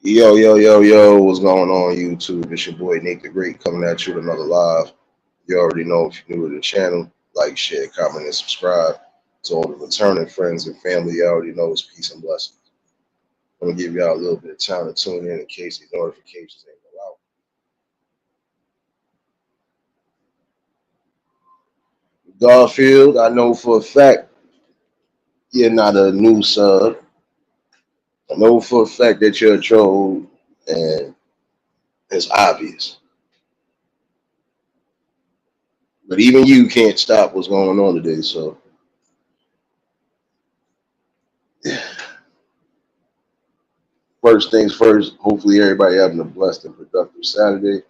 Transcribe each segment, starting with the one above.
Yo, yo, yo, yo, what's going on YouTube? It's your boy Nate the Great coming at you with another live. You already know if you're new to the channel, like, share, comment, and subscribe. To all the returning friends and family, you already know it's peace and blessings. I'm gonna give y'all a little bit of time to tune in case these notifications ain't go out. Garfield, I know for a fact you're not a new sub. I know for a fact that you're a troll, and it's obvious. But even you can't stop what's going on today, so first things first, hopefully everybody having a blessed and productive Saturday.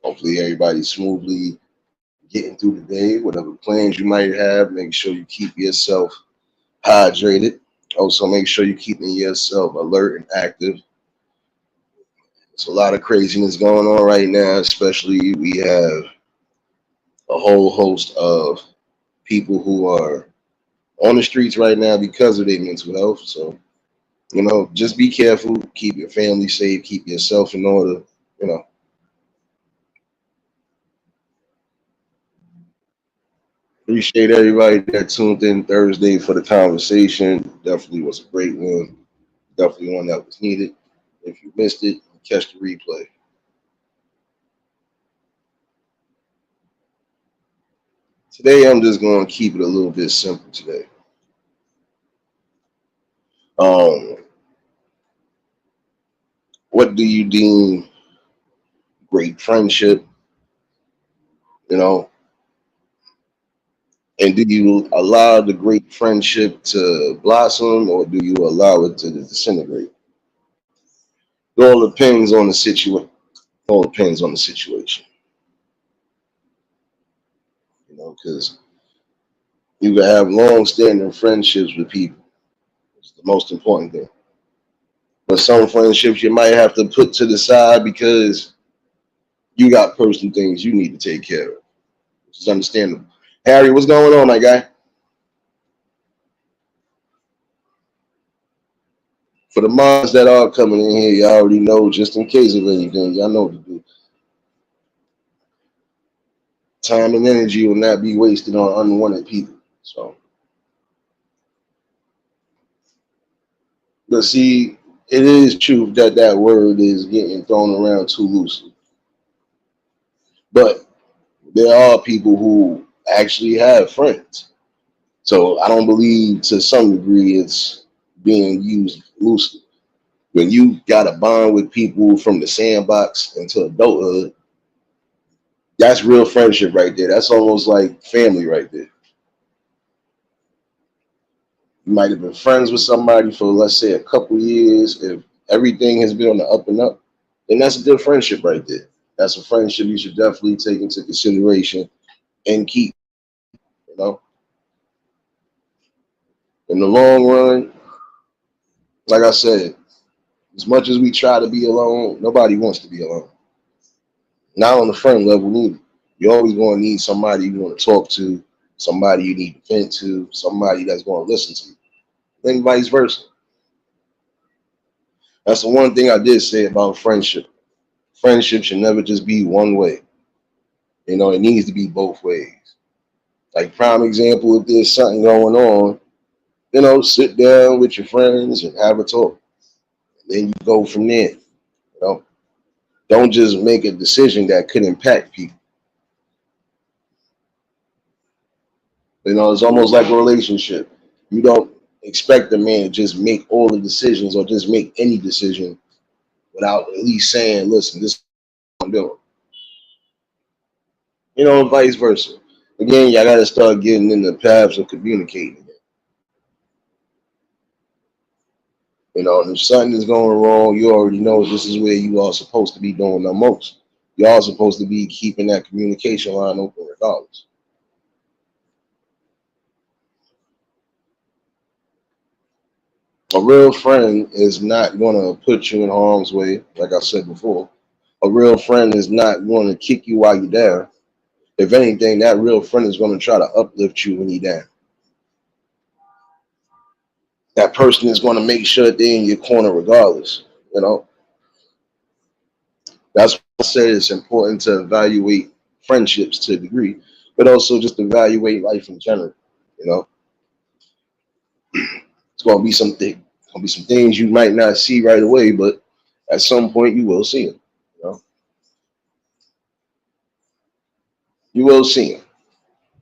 Hopefully everybody's smoothly getting through the day, whatever plans you might have. Make sure you keep yourself hydrated. Also, make sure you're keeping yourself alert and active. There's a lot of craziness going on right now, especially we have a whole host of people who are on the streets right now because of their mental health. So, just be careful, keep your family safe, keep yourself in order, you know. Appreciate everybody that tuned in Thursday for the conversation. Definitely was a great one. Definitely one that was needed. If you missed it, catch the replay. Today, I'm just going to keep it a little bit simple today. Um, what do you deem great friendship? You know, and do you allow the great friendship to blossom, or do you allow it to disintegrate? It all depends on the situation. All depends on the situation. Because you can have long-standing friendships with people. It's the most important thing. But some friendships you might have to put to the side because you got personal things you need to take care of, which is understandable. Harry, what's going on, my guy? For the mods that are coming in here, y'all already know, just in case of anything, y'all know what to do. Time and energy will not be wasted on unwanted people. So, but see, it is true that that word is getting thrown around too loosely. But there are people who actually have friends. So I don't believe to some degree it's being used loosely. When you got a bond with people from the sandbox into adulthood, that's real friendship right there. That's almost like family right there. You might have been friends with somebody for, let's say, a couple years. If everything has been on the up and up, then that's a good friendship right there. That's a friendship you should definitely take into consideration and keep, you know. In the long run, like I said, as much as we try to be alone, nobody wants to be alone. Not on the friend level neither. You're always going to need somebody you want to talk to, somebody you need to vent to, somebody that's going to listen to you. Then vice versa. That's the one thing I did say about friendship. Friendship should never just be one way. It needs to be both ways. Like prime example, if there's something going on, sit down with your friends and have a talk. And then you go from there. Don't just make a decision that could impact people. It's almost like a relationship. You don't expect a man to just make all the decisions or just make any decision without at least saying, listen, this is what I'm doing. Vice versa. Again, y'all got to start getting in the paths of communicating. And if something is going wrong, you already know this is where you are supposed to be doing the most. You are supposed to be keeping that communication line open regardless. A real friend is not going to put you in harm's way, like I said before. A real friend is not going to kick you while you're down. If anything, that real friend is going to try to uplift you when you're down. That person is going to make sure they're in your corner regardless. That's why I said it's important to evaluate friendships to a degree, but also just evaluate life in general. You know, it's gonna be some things you might not see right away, but at some point you will see them. You know, you will see them,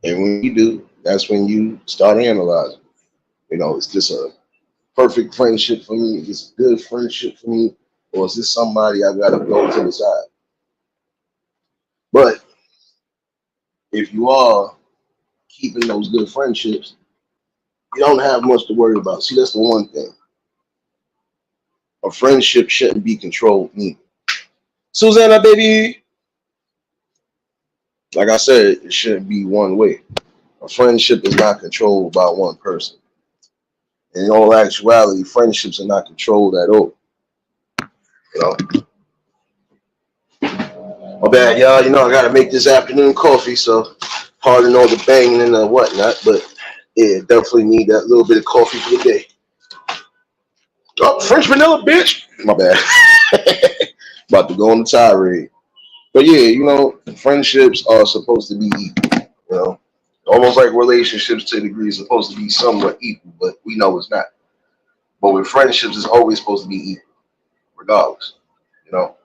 and when you do, that's when you start analyzing. You know, is this a perfect friendship for me? Is this a good friendship for me, or is this somebody I gotta go to the side? But if you are keeping those good friendships, you don't have much to worry about. See, that's the one thing. A friendship shouldn't be controlled neither. Susanna, baby, like I said, it shouldn't be one way. A friendship is not controlled by one person. In all actuality, friendships are not controlled at all. You know, my bad, y'all. You know, I gotta make this afternoon coffee, so pardon all the banging and the whatnot, but yeah, definitely need that little bit of coffee for the day. Oh, French vanilla, bitch. My bad. About to go on the tirade. But yeah, you know, friendships are supposed to be equal. You know, almost like relationships to a degree is supposed to be somewhat equal, but we know it's not. But with friendships, it's always supposed to be equal, regardless. You know,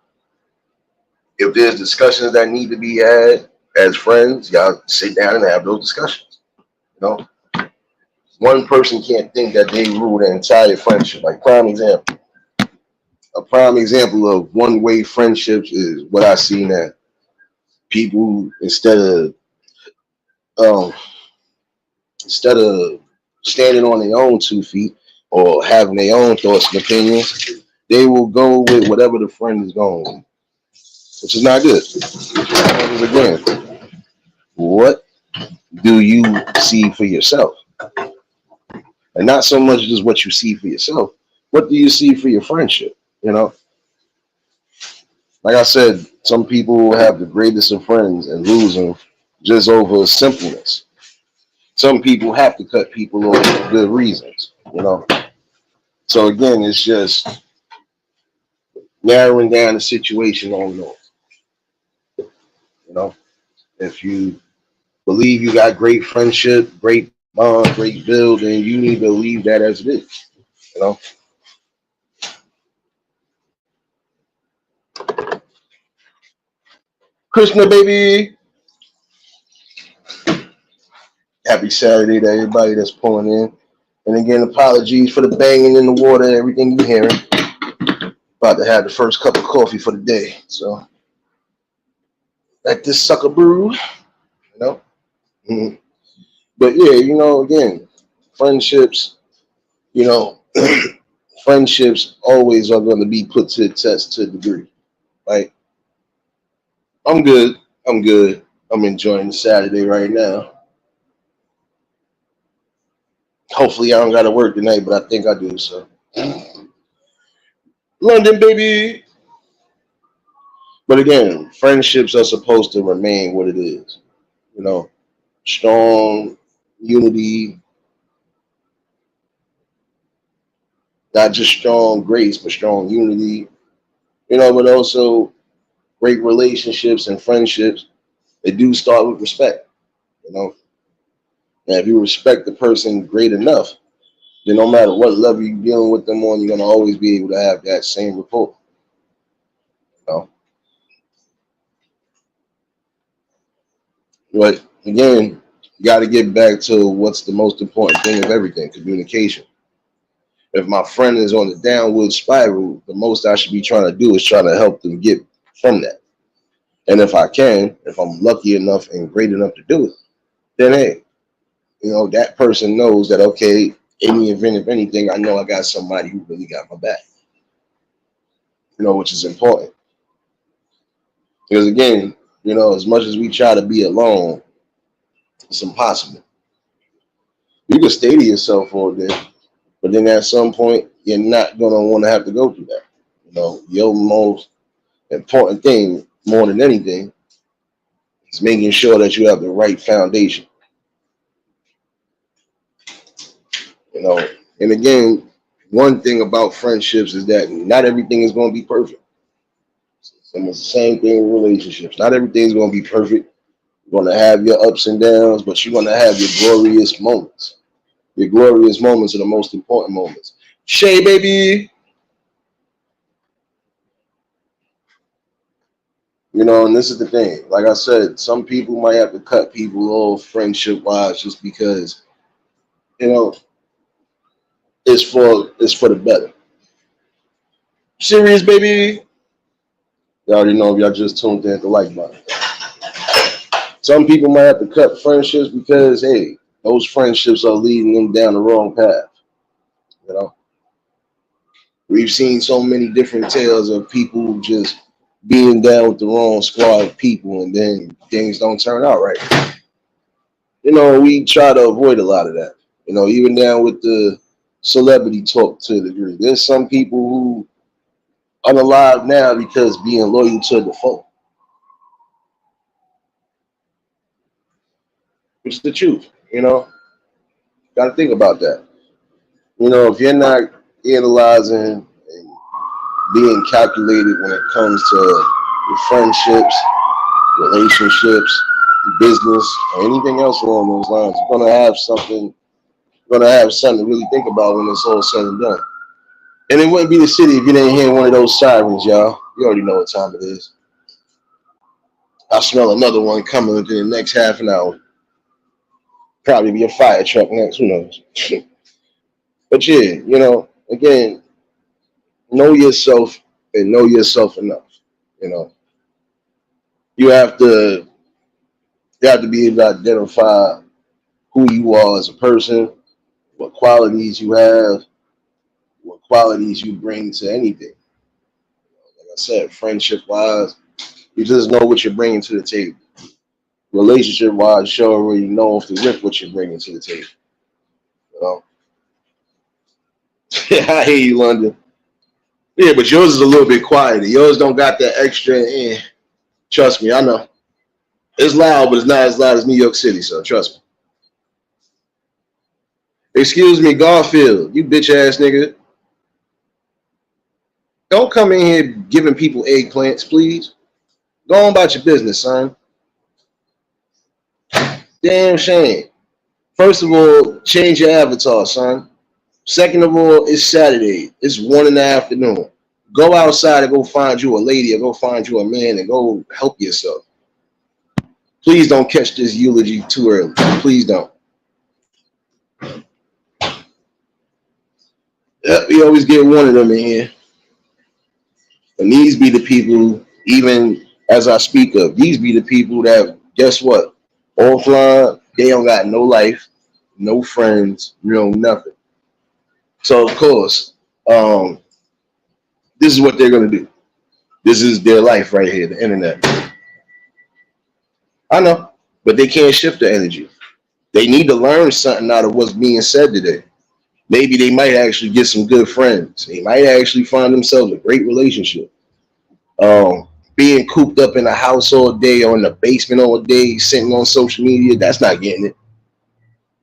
if there's discussions that need to be had as friends, y'all sit down and have those discussions. You know, one person can't think that they rule the entire friendship. Like prime example, a prime example of one-way friendships is what I see now. People um, instead of standing on their own 2 feet or having their own thoughts and opinions, they will go with whatever the friend is going with, which is not good. Because again, what do you see for yourself? And not so much just what you see for yourself. What do you see for your friendship? You know, like I said, some people have the greatest of friends and lose them just over simpleness. Some people have to cut people off for good reasons. You know, so again, it's just narrowing down the situation on those. You know, if you believe you got great friendship, great bond, great build, then you need to leave that as it is. You know, Krishna baby, happy Saturday to everybody that's pulling in. And again, apologies for the banging in the water, everything you're hearing. About to have the first cup of coffee for the day, so let this sucker brew. You know, mm-hmm. But yeah, you know, again, friendships. You know, friendships always are going to be put to the test to a degree. Like, I'm good. I'm good. I'm enjoying the Saturday right now. Hopefully, I don't got to work tonight, but I think I do. So, London, baby. But again, friendships are supposed to remain what it is. You know, strong unity, not just strong grace, but strong unity. You know, but also great relationships and friendships. They do start with respect. You know, and if you respect the person great enough, then no matter what level you're dealing with them on, you're gonna always be able to have that same rapport. You know, but again, you got to get back to what's the most important thing of everything: communication. If my friend is on the downward spiral, the most I should be trying to do is try to help them get from that. And if I can, if I'm lucky enough and great enough to do it, then hey, you know, that person knows that, okay, in the event of anything, I know I got somebody who really got my back, you know, which is important. Because again, you know, as much as we try to be alone, it's impossible. You can stay to yourself all day, but then at some point, you're not going to want to have to go through that. You know, your most important thing, more than anything, is making sure that you have the right foundation. You know, and again, one thing about friendships is that not everything is going to be perfect. And it's the same thing with relationships. Not everything's gonna be perfect. You're gonna have your ups and downs, but you're gonna have your glorious moments. Your glorious moments are the most important moments. Shay, baby. You know, and this is the thing. Like I said, some people might have to cut people off friendship wise just because, you know, it's for the better. Serious, baby. You already know if y'all just tuned in at the like button. Some people might have to cut friendships because, hey, those friendships are leading them down the wrong path. You know, we've seen so many different tales of people just being down with the wrong squad of people, and then things don't turn out right. You know, we try to avoid a lot of that. You know, even down with the celebrity talk to a degree. There's some people who are alive now because being loyal to the folk. It's the truth. You know, got to think about that. You know, if you're not analyzing and being calculated when it comes to your friendships, relationships, business, or anything else along those lines, you're gonna have something to really think about when it's all said and done. And it wouldn't be the city if you didn't hear one of those sirens, y'all. You already know what time it is. I smell another one coming within the next half an hour. Probably be a fire truck next, who knows? But yeah, you know, again, know yourself and know yourself enough. You know, you have to you have to be able to identify who you are as a person, what qualities you have, what qualities you bring to anything. Like I said, friendship wise, you just know what you're bringing to the table. Relationship wise, you already know off the rip what you're bringing to the table. You know? I hear you, London. Yeah, but yours is a little bit quieter. Yours don't got that extra. Trust me, I know. It's loud, but it's not as loud as New York City. So trust me. Excuse me, Garfield, you bitch ass nigga. Don't come in here giving people eggplants, please. Go on about your business, son. Damn shame. First of all, change your avatar, son. Second of all, it's Saturday. It's 1 in the afternoon. Go outside and go find you a lady or go find you a man and go help yourself. Please don't catch this eulogy too early. Please don't. Yep, we always get one of them in here. And these be the people, even as I speak of, these be the people that, guess what? Offline, they don't got no life, no friends, nothing. So, of course, um, this is what they're going to do. This is their life right here, the internet. I know, but they can't shift the energy. They need to learn something out of what's being said today. Maybe they might actually get some good friends. They might actually find themselves a great relationship. Being cooped up in a house all day or in the basement all day, sitting on social media, that's not getting it.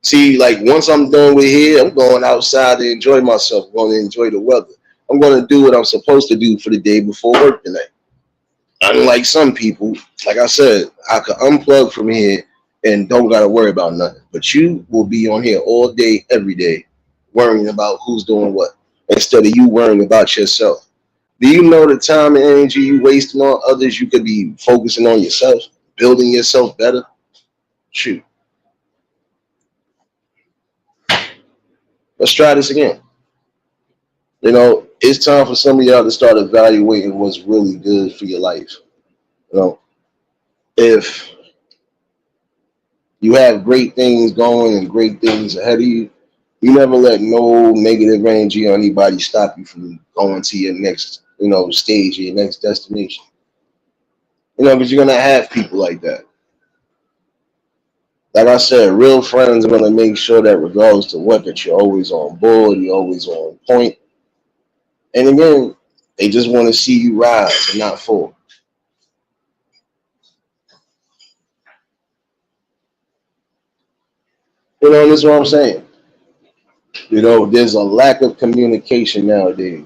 See, like once I'm done with here, I'm going outside to enjoy myself. I'm going to enjoy the weather. I'm going to do what I'm supposed to do for the day before work tonight. Unlike some people, like I said, I could unplug from here and don't got to worry about nothing. But you will be on here all day, every day, worrying about who's doing what instead of you worrying about yourself. Do you know the time and energy you wasting on others? You could be focusing on yourself, building yourself better. Shoot, let's try this again. You know, it's time for some of y'all to start evaluating what's really good for your life. You know, if you have great things going and great things ahead of you, you never let no negative energy or anybody stop you from going to your next, stage or your next destination. Because you're gonna have people like that. Like I said, real friends are gonna make sure that regardless to what, that you're always on board, you're always on point. And again, they just want to see you rise and not fall. And this is what I'm saying. There's a lack of communication nowadays.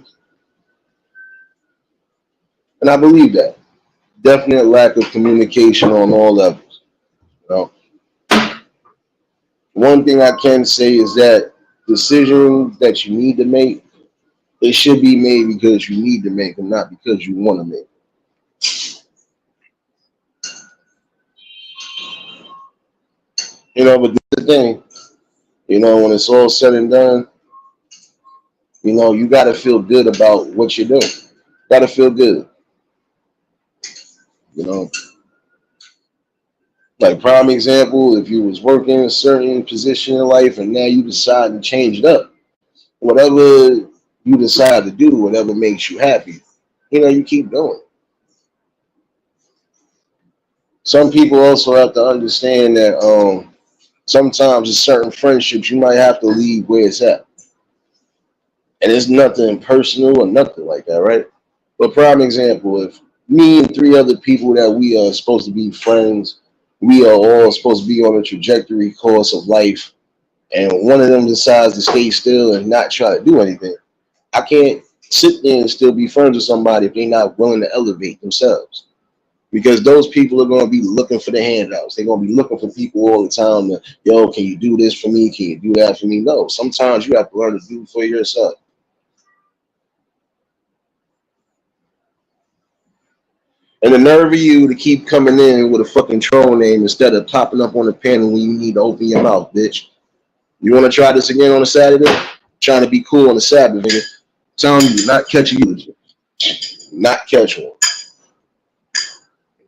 And I believe that. definite lack of communication on all levels. You know, one thing I can say is that decisions that you need to make, it should be made because you need to make them, not because you want to make. You know, but this is the thing. You know, when it's all said and done, you know, you got to feel good about what you're doing. Got to feel good. You know, like prime example, if you was working a certain position in life and now you decide to change it up, whatever you decide to do, whatever makes you happy, you know, you keep doing. Some people also have to understand that sometimes in certain friendships you might have to leave where it's at, and it's nothing personal or nothing like that, right? But prime example, if me and three other people that we are supposed to be friends, we are all supposed to be on a trajectory course of life, and one of them decides to stay still and not try to do anything, I can't sit there and still be friends with somebody if they're not willing to elevate themselves. Because those people are going to be looking for the handouts. They're going to be looking for people all the time to, yo, can you do this for me? Can you do that for me? No, sometimes you have to learn to do for yourself. And the nerve of you to keep coming in with a fucking troll name instead of popping up on the panel when you need to open your mouth, bitch. You want to try this again on a Saturday? Trying to be cool on the Sabbath, nigga. Telling you, not catch a eulogy. Not catch one.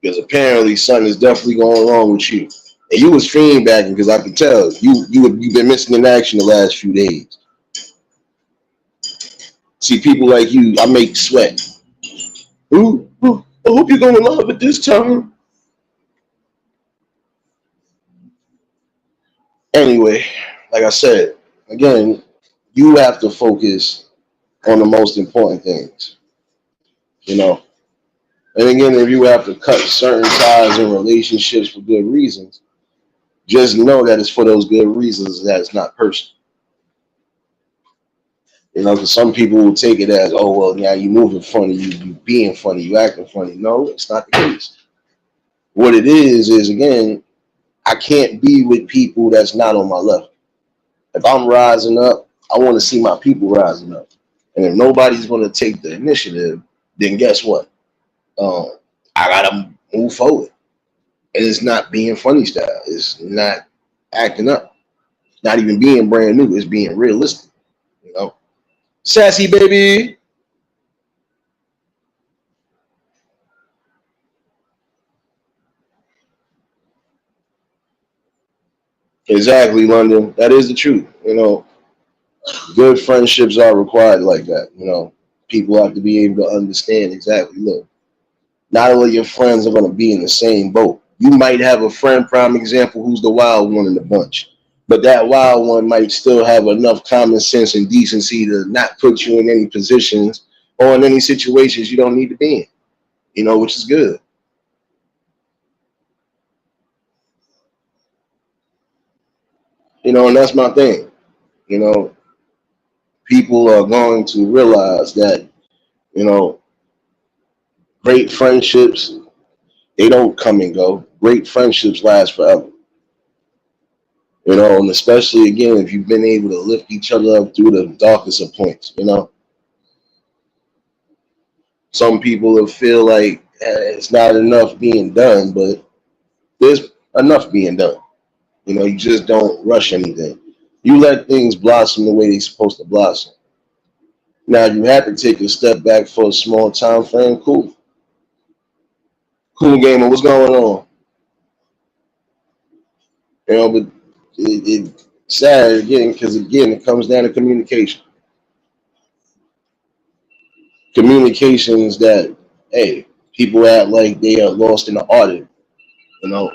Because apparently something is definitely going wrong with you. And you was feedbacking because I could tell you've been missing in action the last few days. See, people like you, I make sweat. Ooh, ooh, I hope you're gonna love it this time. Anyway, like I said, again, you have to focus on the most important things, you know. And again, if you have to cut certain ties in relationships for good reasons, just know that it's for those good reasons, that it's not personal. You know, because some people will take it as, oh, well, now you moving funny, you being funny, you acting funny. No, it's not the case. What it is again, I can't be with people that's not on my level. If I'm rising up, I want to see my people rising up. And if nobody's going to take the initiative, then guess what? Um, I gotta move forward. And it's not being funny style. It's not acting up. Not even being brand new. It's being realistic. You know, sassy baby. Exactly, London. That is the truth. You know, good friendships are required like that. You know, people have to be able to understand exactly. Look, not all of your friends are going to be in the same boat. You might have a friend, prime example, who's the wild one in the bunch, but that wild one might still have enough common sense and decency to not put you in any positions or in any situations you don't need to be in. You know, which is good. You know, and that's my thing. You know, people are going to realize that, you know, great friendships, they don't come and go. Great friendships last forever. You know, and especially again if you've been able to lift each other up through the darkest of points. You know, some people will feel like it's not enough being done, but there's enough being done. You know, you just don't rush anything. You let things blossom the way they're supposed to blossom. Now you have to take a step back for a small time frame. Cool, cool gamer. What's going on? You know, but it sad again because again it comes down to communication. Communications that, hey, people act like they are lost in the art. You know,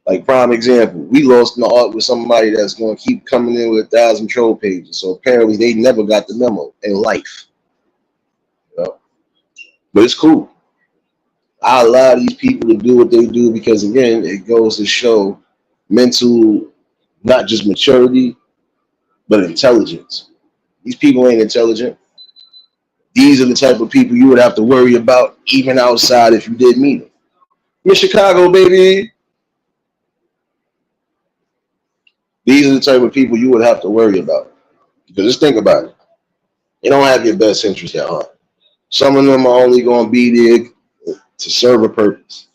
like prime example, we lost in the art with somebody that's going to keep coming in with 1,000 troll pages. So apparently they never got the memo in life. You know? But it's cool. I allow these people to do what they do because again, it goes to show mental, not just maturity, but intelligence. These people ain't intelligent. These are the type of people you would have to worry about even outside if you did meet them. Miss Chicago, baby. These are the type of people you would have to worry about. Because just think about it. They don't have your best interest at heart. Some of them are only going to be there to serve a purpose.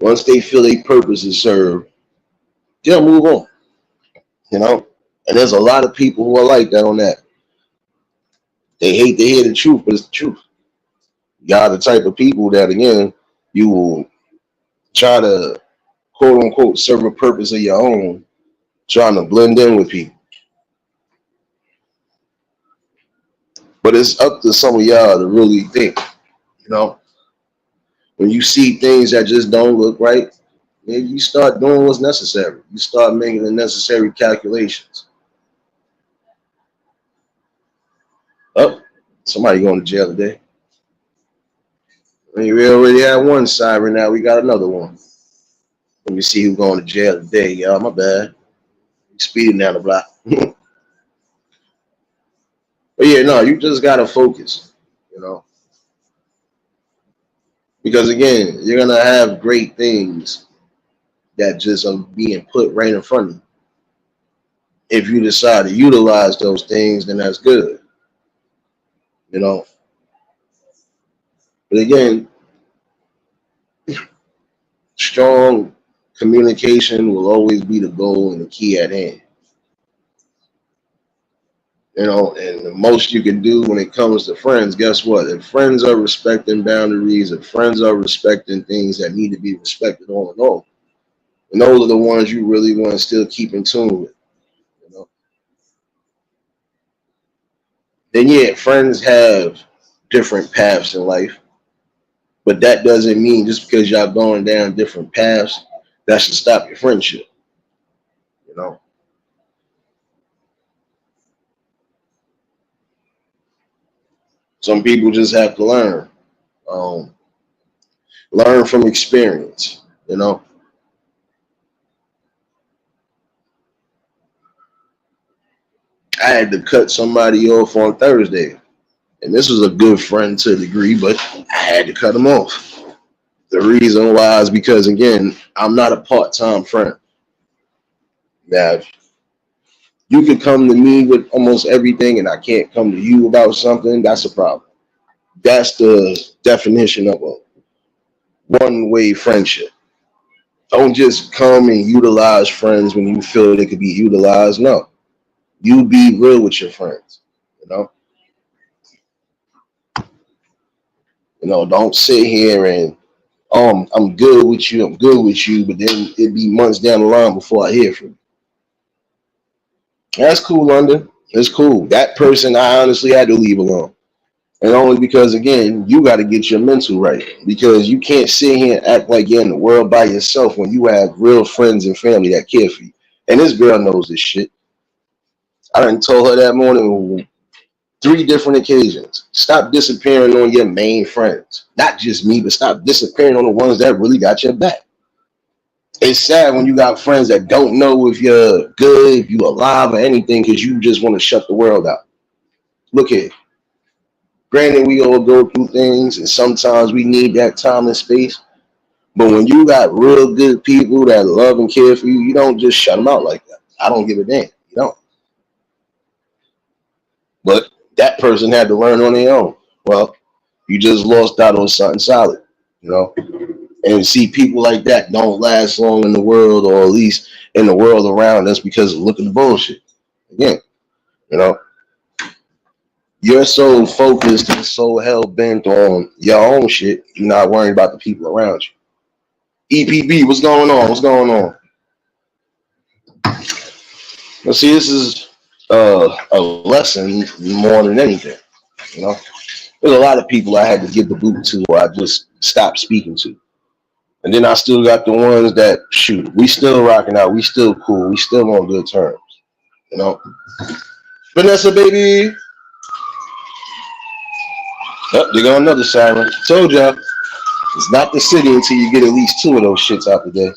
Once they feel a purpose is served, they'll move on. You know? And there's a lot of people who are like that on that. They hate to hear the truth, but it's the truth. Y'all the type of people that, again, you will try to, quote unquote, serve a purpose of your own, trying to blend in with people. But it's up to some of y'all to really think, you know, when you see things that just don't look right, maybe you start doing what's necessary. You start making the necessary calculations. Oh, somebody going to jail today. I mean, we already had one siren, now we got another one. Let me see who's going to jail today, y'all. My bad. Speeding down the block. But yeah, no, you just gotta focus, you know. Because again, you're gonna have great things that just are being put right in front of you. If you decide to utilize those things, then that's good. You know. But again, strong communication will always be the goal and the key at hand. You know, and the most you can do when it comes to friends, guess what? If friends are respecting boundaries, if friends are respecting things that need to be respected all in all, and those are the ones you really want to still keep in tune with. You know, then yeah, friends have different paths in life, but that doesn't mean just because y'all going down different paths, that should stop your friendship. You know, some people just have to um, learn from experience. You know, I had to cut somebody off on Thursday, and this was a good friend to a degree, but I had to cut him off. The reason why is because, again, I'm not a part-time friend. Now, you could come to me with almost everything, and I can't come to you about something. That's a problem. That's the definition of a one-way friendship. Don't just come and utilize friends when you feel they could be utilized. No, you be real with your friends. You know, don't sit here and I'm good with you. I'm good with you, but then it be months down the line before I hear from you. That's cool, London. It's cool. That person I honestly had to leave alone. And only because, again, you got to get your mental right. Because you can't sit here and act like you're in the world by yourself when you have real friends and family that care for you. And this girl knows this shit. I done told her that morning on 3 different occasions. Stop disappearing on your main friends. Not just me, but stop disappearing on the ones that really got your back. It's sad when you got friends that don't know if you're good, if you're alive or anything, because you just want to shut the world out. Look here. Granted, we all go through things, and sometimes we need that time and space. But when you got real good people that love and care for you, you don't just shut them out like that. I don't give a damn. You don't. But that person had to learn on their own. Well, you just lost out on something solid, you know. And see, people like that don't last long in the world, or at least in the world around us, because of look at the bullshit. Again, you know, you're so focused and so hell bent on your own shit, you're not worrying about the people around you. EPB, what's going on? What's going on? Well, see, this is a lesson more than anything. You know, there's a lot of people I had to give the boot to, or I just stopped speaking to. And then I still got the ones that, shoot, we still rocking out, we still cool, we still on good terms. You know, Vanessa, baby. Oh, there go another siren. Told y'all, it's not the city until you get at least 2 of those shits out the day.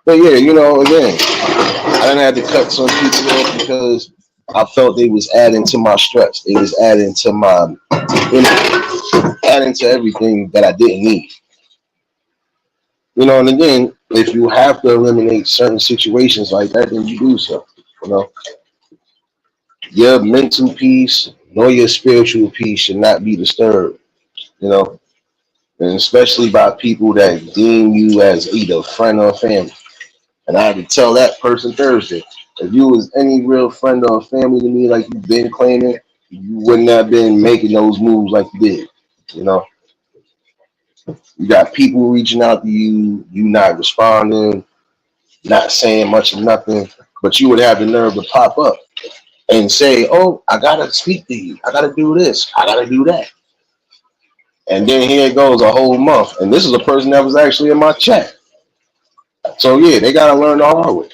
But yeah, again, I didn't have to cut some people off because I felt they was adding to my stress. They was adding to my, adding to everything that I didn't need. And again, if you have to eliminate certain situations like that, then you do so. You know, your mental peace nor your spiritual peace should not be disturbed. You know, and especially by people that deem you as either friend or family. And I had to tell that person Thursday, if you was any real friend or family to me like you've been claiming, you wouldn't have been making those moves like you did. You know, you got people reaching out to you, you not responding, not saying much of nothing, but you would have the nerve to pop up and say, "Oh, I gotta speak to you. I gotta do this. I gotta do that." And then here it goes a whole month, and this is a person that was actually in my chat. So yeah, they gotta learn the hard way.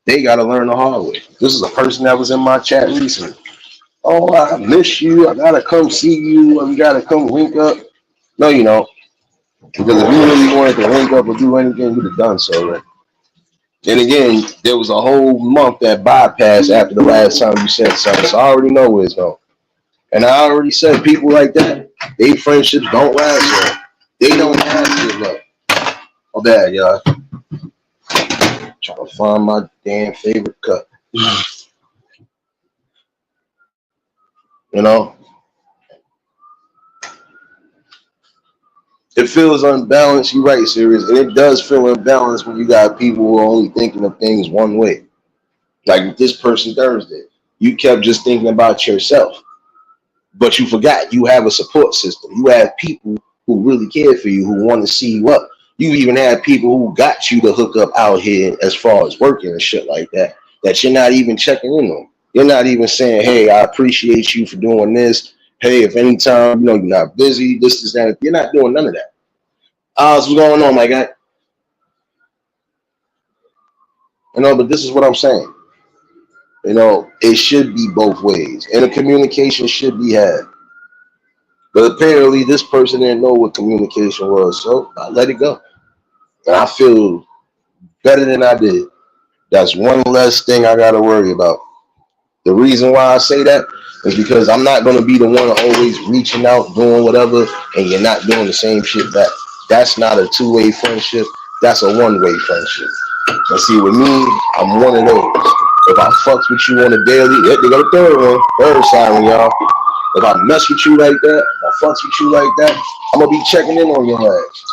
They gotta learn the hard way. This is a person that was in my chat recently. Oh, I miss you. I gotta come see you. We gotta come link up. No, you know, because if you really wanted to link up or do anything, you'd have done so, right? And again, there was a whole month that bypassed after the last time you said something. So I already know where it's going. And I already said people like that, they friendships don't last long. They don't last good luck. Oh, bad, y'all. Trying to find my damn favorite cup. You know, it feels unbalanced. You're right, serious, and it does feel unbalanced when you got people who are only thinking of things one way. Like this person Thursday, you kept just thinking about yourself, but you forgot you have a support system. You have people who really care for you, who want to see you up. You even have people who got you to hook up out here as far as working and shit like that, that you're not even checking in on. You're not even saying, "Hey, I appreciate you for doing this. Hey, if anytime, you're not busy, this is that." You're not doing none of that. What's going on, my guy? But this is what I'm saying. It should be both ways, and the communication should be had. But apparently, this person didn't know what communication was, so I let it go. And I feel better than I did. That's one less thing I got to worry about. The reason why I say that is because I'm not going to be the one always reaching out, doing whatever, and you're not doing the same shit back. That's not a two-way friendship. That's a one-way friendship. And see, with me, I'm one of those. If I fucks with you on a daily, they got a third one, third siren, y'all. If I mess with you like that, if I fucks with you like that, I'm gonna be checking in on your ass.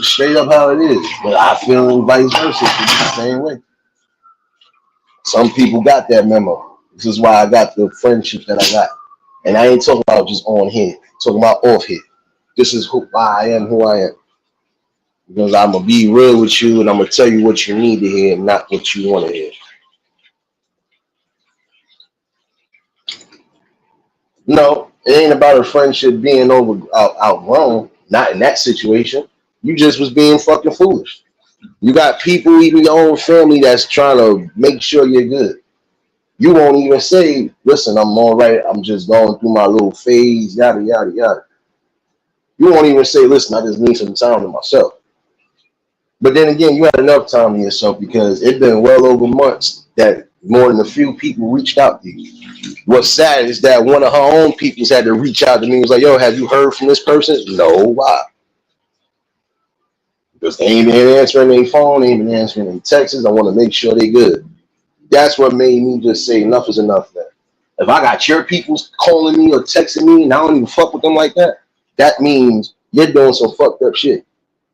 Straight up how it is. But I feel vice versa, the same way. Some people got that memo. This is why I got the friendship that I got. And I ain't talking about just on here, I'm talking about off here. This is why I am who I am. Because I'm gonna be real with you and I'm gonna tell you what you need to hear, not what you want to hear. No, it ain't about a friendship being outgrown. Not in that situation. You just was being fucking foolish. You got people, even your own family, that's trying to make sure you're good. You won't even say, "Listen, I'm all right. I'm just going through my little phase, yada yada yada." You won't even say, "Listen, I just need some time to myself." But then again, you had enough time to yourself because it's been well over months that more than a few people reached out to you. What's sad is that one of her own peoples had to reach out to me and was like, "Yo, have you heard from this person?" No, why? Because they ain't been answering their phone, they ain't been answering their texts. I want to make sure they good. That's what made me just say enough is enough then. If I got your people calling me or texting me and I don't even fuck with them like that, that means you're doing some fucked up shit.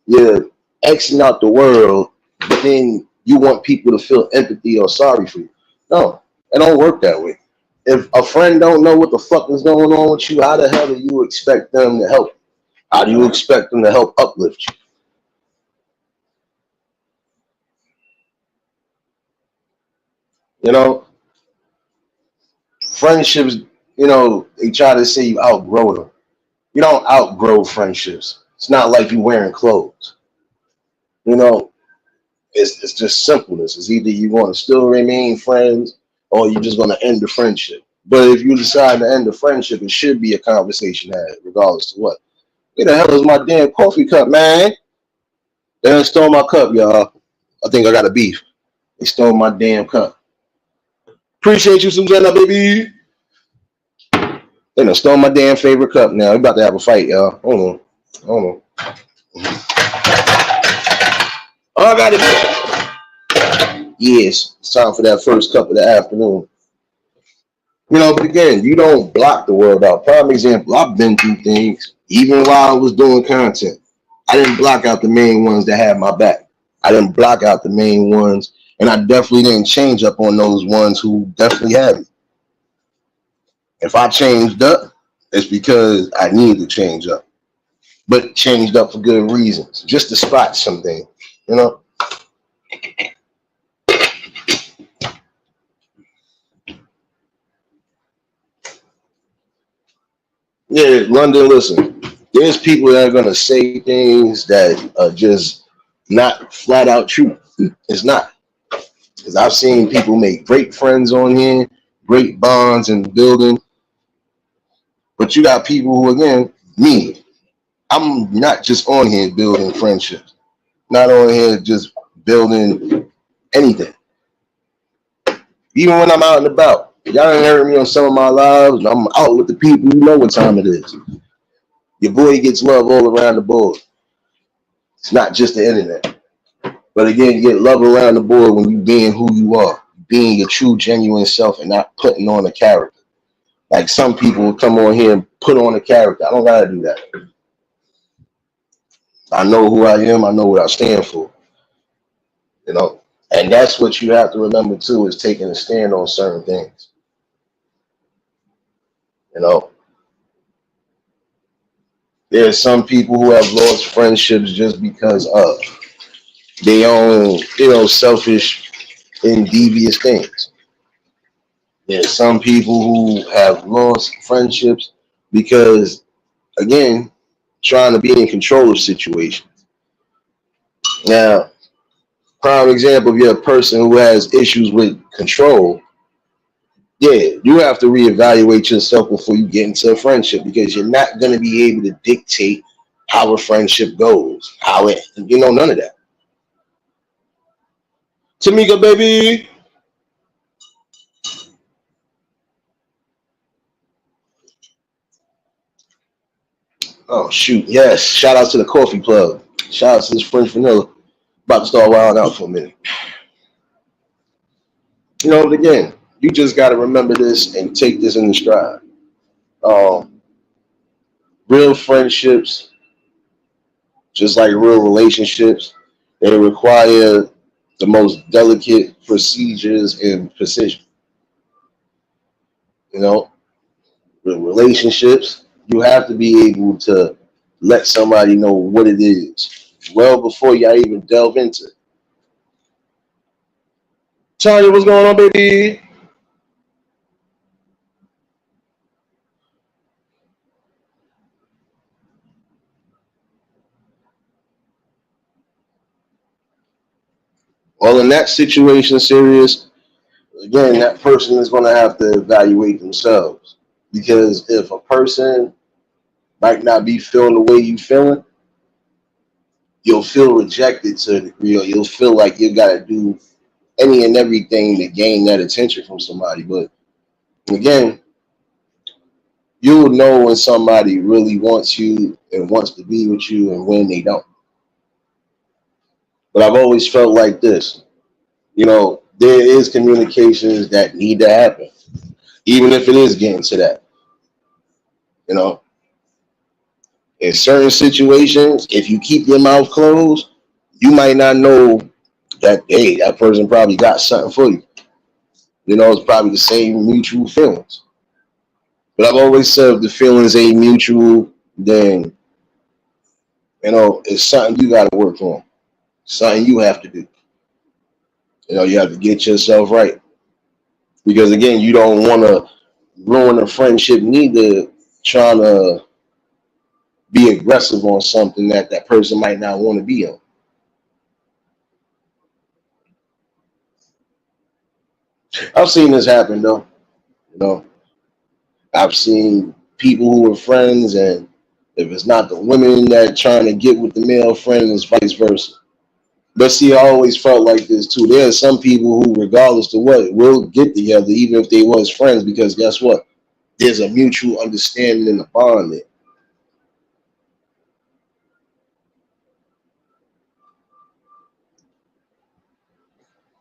You're Xing out the world, but then you want people to feel empathy or sorry for you. No, it don't work that way. If a friend don't know what the fuck is going on with you, how the hell do you expect them to help? How do you expect them to help uplift you? You know, friendships, they try to say you outgrow them. You don't outgrow friendships. It's not like you wearing clothes. You know, it's just simpleness. It's either you want to still remain friends or you're just going to end the friendship. But if you decide to end the friendship, it should be a conversation had, regardless to what. Where the hell is my damn coffee cup, man? They done stole my cup, y'all. I think I got a beef. They stole my damn cup. Appreciate you, Susanna, baby. They done stole my damn favorite cup now. We about to have a fight, y'all. Hold on. Hold on. Oh, I got it. Yes, it's time for that first cup of the afternoon. You know, but again, you don't block the world out. Prime example, I've been through things, even while I was doing content. I didn't block out the main ones that had my back. I didn't block out the main ones, and I definitely didn't change up on those ones who definitely had me. If I changed up, it's because I needed to change up, but changed up for good reasons, just to spot something, you know? Yeah, London, listen, there's people that are going to say things that are just not flat out true. It's not. Because I've seen people make great friends on here, great bonds in the building. But you got people who, again, me, I'm not just on here building friendships, not on here just building anything. Even when I'm out and about, y'all done heard me on some of my lives. I'm out with the people. You know what time it is. Your boy gets love all around the board. It's not just the internet. But again, you get love around the board when you being who you are, being your true, genuine self and not putting on a character. Like some people come on here and put on a character. I don't gotta do that. I know who I am. I know what I stand for. You know, and that's what you have to remember too, is taking a stand on certain things. You know, there's some people who have lost friendships just because of their own, selfish and devious things. There's some people who have lost friendships because, again, trying to be in control of situations. Now, prime example, if you're a person who has issues with control, yeah, you have to reevaluate yourself before you get into a friendship, because you're not going to be able to dictate how a friendship goes, none of that. Tamika, baby. Oh, shoot. Yes. Shout out to the coffee plug. Shout out to this French vanilla. About to start wilding out for a minute. But again, you just got to remember this and take this in the stride. Um, Real friendships, just like real relationships, they require the most delicate procedures and precision. You know, with relationships, you have to be able to let somebody know what it is well before y'all even delve into it. Tanya, what's going on, baby? Well, in that situation, serious, again, that person is going to have to evaluate themselves. Because if a person might not be feeling the way you feeling, you'll feel rejected to a degree, or you'll feel like you got to do any and everything to gain that attention from somebody. But again, you'll know when somebody really wants you and wants to be with you and when they don't. But I've always felt like this, there is communications that need to happen, even if it is getting to that. You know, in certain situations, if you keep your mouth closed, you might not know that, hey, that person probably got something for you. It's probably the same mutual feelings. But I've always said if the feelings ain't mutual, then, it's something you got to work on, something you have to do. You have to get yourself right. Because again, you don't want to ruin a friendship, neither trying to be aggressive on something that person might not want to be on. I've seen this happen though. You know, I've seen people who are friends, and if it's not the women that trying to get with the male friend, it's vice versa. But see, I always felt like this too. There are some people who, regardless of what, will get together even if they was friends, because guess what? There's a mutual understanding and a bond there.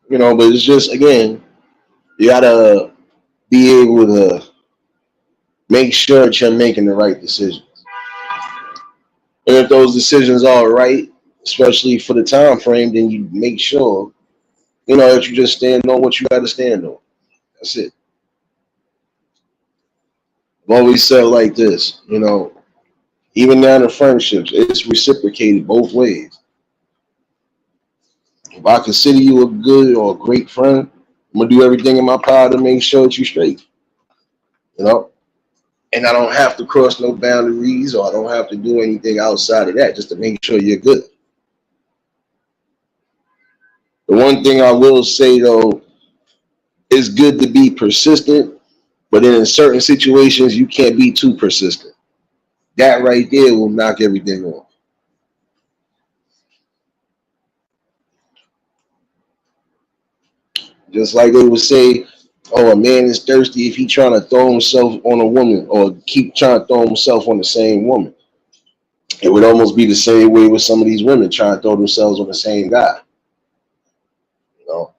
You know, but it's just again, you gotta be able to make sure that you're making the right decisions. And if those decisions are right, especially for the time frame, then you make sure, you know, that you just stand on what you gotta stand on. That's it. I've always said like this, you know, even down to friendships, it's reciprocated both ways. If I consider you a good or a great friend, I'm gonna do everything in my power to make sure that you're straight. You know, and I don't have to cross no boundaries, or I don't have to do anything outside of that just to make sure you're good. The one thing I will say though, it's good to be persistent, but in certain situations you can't be too persistent. That right there will knock everything off. Just like they would say, oh, a man is thirsty if he trying to throw himself on a woman or keep trying to throw himself on the same woman. It would almost be the same way with some of these women trying to throw themselves on the same guy. You know,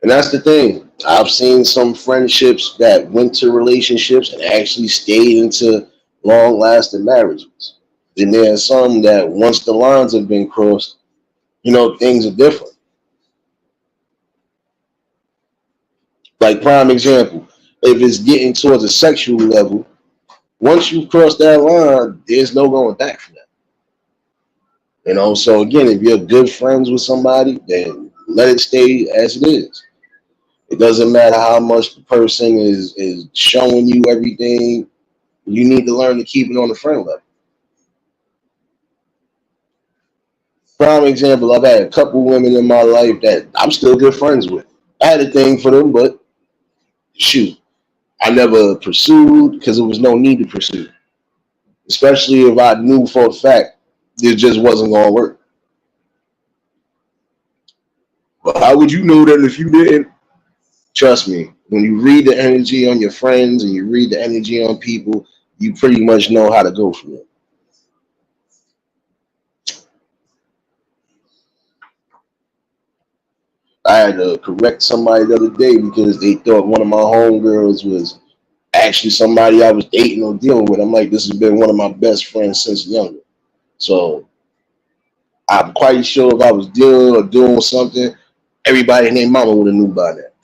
and that's the thing. I've seen some friendships that went to relationships and actually stayed into long lasting marriages. Then there are some that once the lines have been crossed, you know, things are different. Like prime example, if it's getting towards a sexual level, once you cross that line, there's no going back from that. You know, so again, if you're good friends with somebody, then let it stay as it is. It doesn't matter how much the person is showing you everything. You need to learn to keep it on the friend level. Prime example, I've had a couple women in my life that I'm still good friends with. I had a thing for them, but shoot, I never pursued because there was no need to pursue. Especially if I knew for a fact it just wasn't gonna work. But how would you know that if you didn't? Trust me, when you read the energy on your friends and you read the energy on people, you pretty much know how to go from it. I had to correct somebody the other day because they thought one of my homegirls was actually somebody I was dating or dealing with. I'm like, this has been one of my best friends since younger. So I'm quite sure if I was dealing or doing something, everybody and their mama would have knew by that.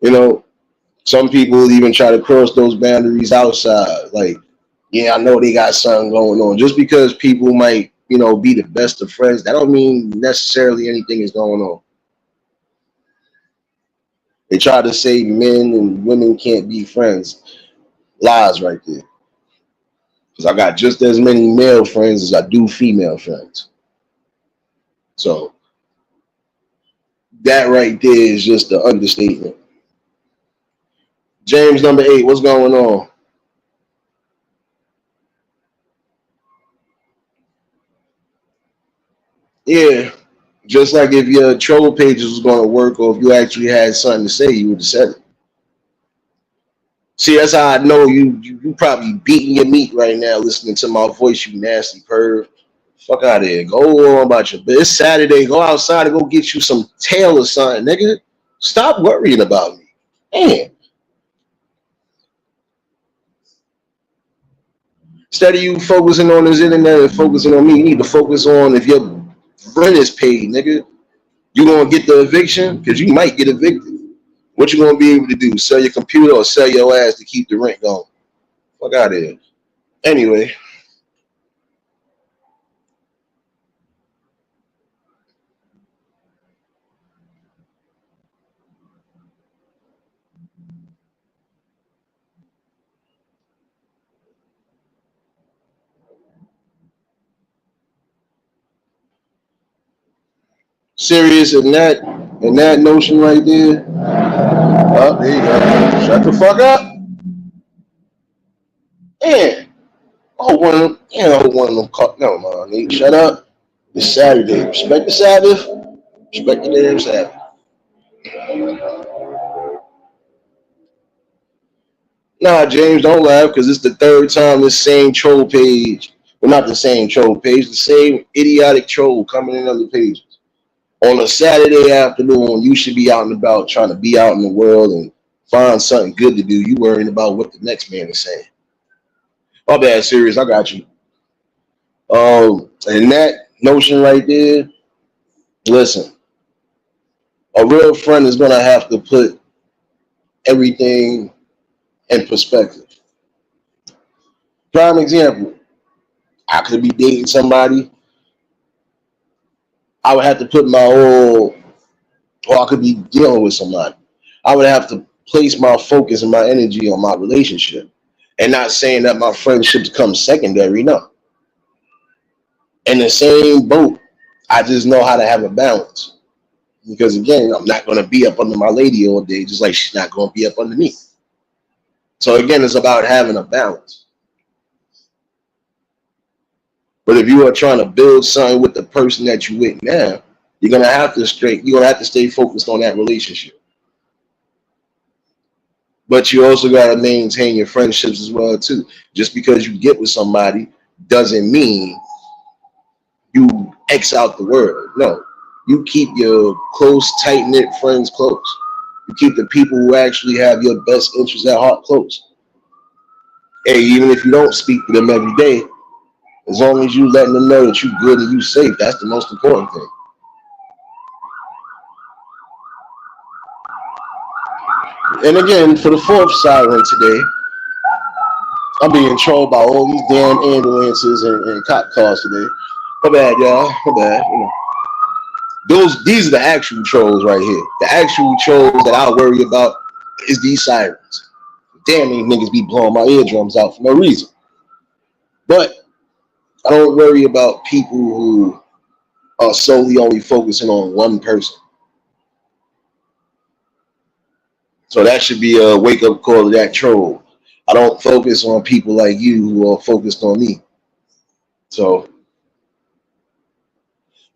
You know, some people even try to cross those boundaries outside. Like, yeah, I know they got something going on. Just because people might, you know, be the best of friends, that don't mean necessarily anything is going on. They try to say men and women can't be friends. Lies right there. Because I got just as many male friends as I do female friends. So that right there is just the understatement. James number 8, what's going on? Yeah, just like if your troll pages was going to work, or if you actually had something to say, you would have said it. See, that's how I know you probably beating your meat right now listening to my voice, you nasty perv. Fuck out of here. Go on about your business. It's Saturday. Go outside and go get you some tail or something, nigga. Stop worrying about me. Man, instead of you focusing on this internet and focusing on me, you need to focus on if your rent is paid, nigga. You gonna get the eviction? Because you might get evicted. What you gonna be able to do? Sell your computer or sell your ass to keep the rent going? Fuck out of here. Anyway, serious in that notion right there. Oh, there you go. Shut the fuck up. Man, hope one of them, I hope one of them caught. No, man, Nate, shut up. It's Saturday. Respect the Sabbath. Respect the damn Sabbath. Nah, James, don't laugh because it's the third time this same troll page, well, not the same troll page, the same idiotic troll coming in on the pages. On a Saturday afternoon, you should be out and about trying to be out in the world and find something good to do. You worrying about what the next man is saying. My bad, serious. I got you. And that notion right there, listen, a real friend is gonna have to put everything in perspective. Prime example, I could be dating somebody. I would have to put my whole, or I could be dealing with somebody. I would have to place my focus and my energy on my relationship. And not saying that my friendships come secondary, no. In the same boat, I just know how to have a balance. Because again, I'm not going to be up under my lady all day, just like she's not going to be up under me. So again, it's about having a balance. But if you are trying to build something with the person that you with now, you're gonna have to stay focused on that relationship. But you also gotta maintain your friendships as well too. Just because you get with somebody doesn't mean you X out the world. No. You keep your close, tight-knit friends close. You keep the people who actually have your best interests at heart close. Hey, even if you don't speak to them every day, as long as you letting them know that you good and you safe, that's the most important thing. And again, for the fourth siren today, I'm being trolled by all these damn ambulances and cop cars today. My bad, y'all. My bad. These are the actual trolls right here. The actual trolls that I worry about is these sirens. Damn, these niggas be blowing my eardrums out for no reason. But I don't worry about people who are solely only focusing on one person. So that should be a wake-up call to that troll. I don't focus on people like you who are focused on me. So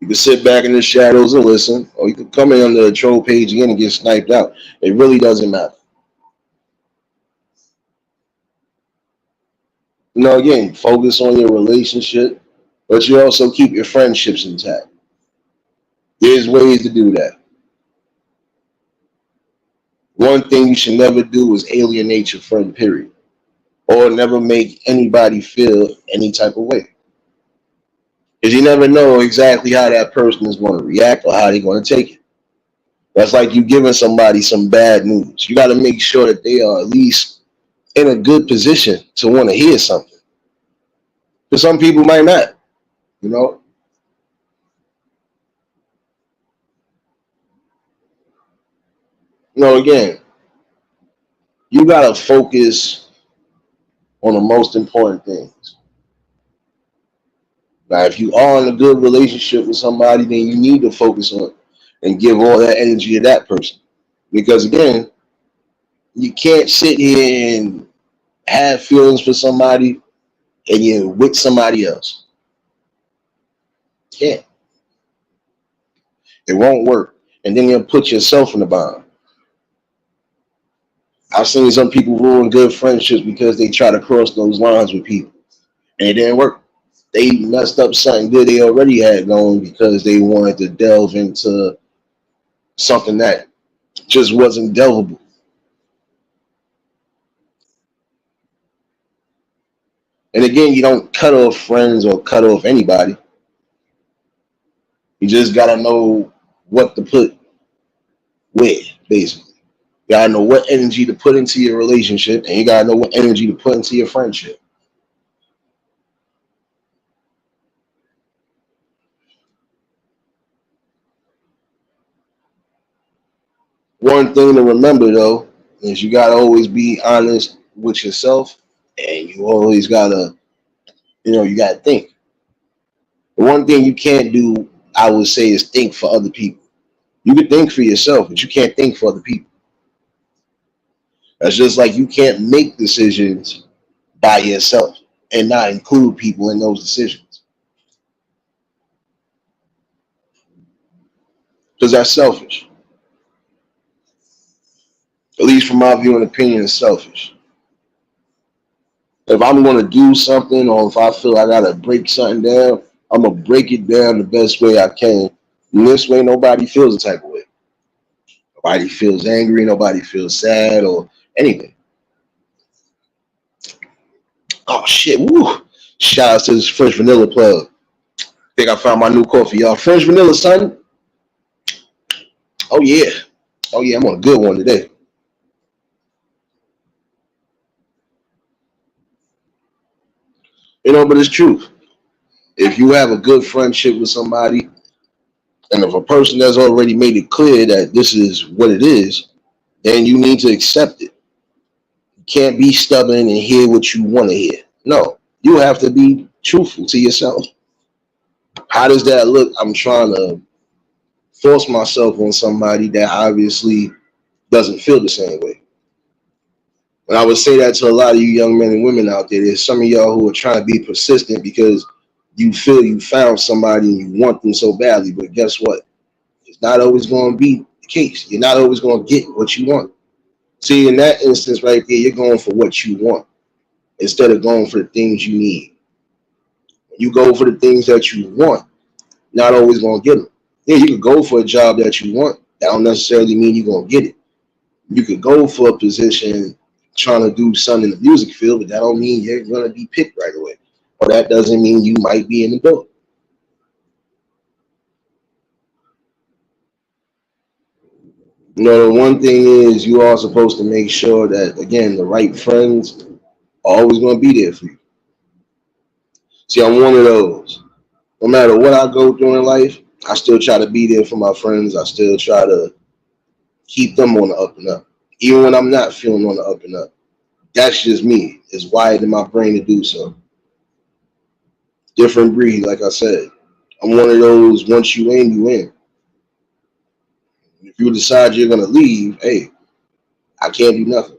you can sit back in the shadows and listen, or you can come in on the troll page again and get sniped out. It really doesn't matter. Again, focus on your relationship, but you also keep your friendships intact. There's ways to do that. One thing you should never do is alienate your friend, period. Or never make anybody feel any type of way. Because you never know exactly how that person is going to react or how they're going to take it. That's like you giving somebody some bad news. You got to make sure that they are at least in a good position to want to hear something. Because some people might not, you know. Again, you got to focus on the most important things. Now, if you are in a good relationship with somebody, then you need to focus on it and give all that energy to that person. Because again, you can't sit here and have feelings for somebody and you're with somebody else. Can't. It won't work. And then you'll put yourself in the bind. I've seen some people ruin good friendships because they try to cross those lines with people. And it didn't work. They messed up something good they already had going because they wanted to delve into something that just wasn't delvable. And again, you don't cut off friends or cut off anybody. You just gotta know what to put where, basically. You gotta know what energy to put into your relationship, and you gotta know what energy to put into your friendship. One thing to remember though is you gotta always be honest with yourself, and you always gotta, you gotta think. The one thing you can't do, I would say, is think for other people. You can think for yourself, but you can't think for other people. That's just like you can't make decisions by yourself and not include people in those decisions. Because that's selfish. At least from my view and opinion, it's selfish. If I'm going to do something or if I feel I got to break something down, I'm going to break it down the best way I can. And this way, nobody feels the type of way. Nobody feels angry. Nobody feels sad or anything. Oh, shit. Woo. Shout out to this French vanilla plug. I think I found my new coffee, y'all. French vanilla, son. Oh, yeah. Oh, yeah. I'm on a good one today. But it's true. If you have a good friendship with somebody, and if a person has already made it clear that this is what it is, then you need to accept it. You can't be stubborn and hear what you want to hear. No, you have to be truthful to yourself. How does that look? I'm trying to force myself on somebody that obviously doesn't feel the same way. And I would say that to a lot of you young men and women out there. There's some of y'all who are trying to be persistent because you feel you found somebody and you want them so badly. But guess what? It's not always going to be the case. You're not always going to get what you want. See, in that instance right there, you're going for what you want instead of going for the things you need. When you go for the things that you want, you're not always going to get them. Yeah, you could go for a job that you want. That don't necessarily mean you're going to get it. You could go for a position trying to do something in the music field, but that don't mean you're going to be picked right away. Or that doesn't mean you might be in the door. The one thing is you are supposed to make sure that, again, the right friends are always going to be there for you. See, I'm one of those. No matter what I go through in life, I still try to be there for my friends. I still try to keep them on the up and up, even when I'm not feeling on the up and up. That's just me. It's wired in my brain to do so. Different breed, like I said. I'm one of those, once you in, you in. If you decide you're going to leave, hey, I can't do nothing.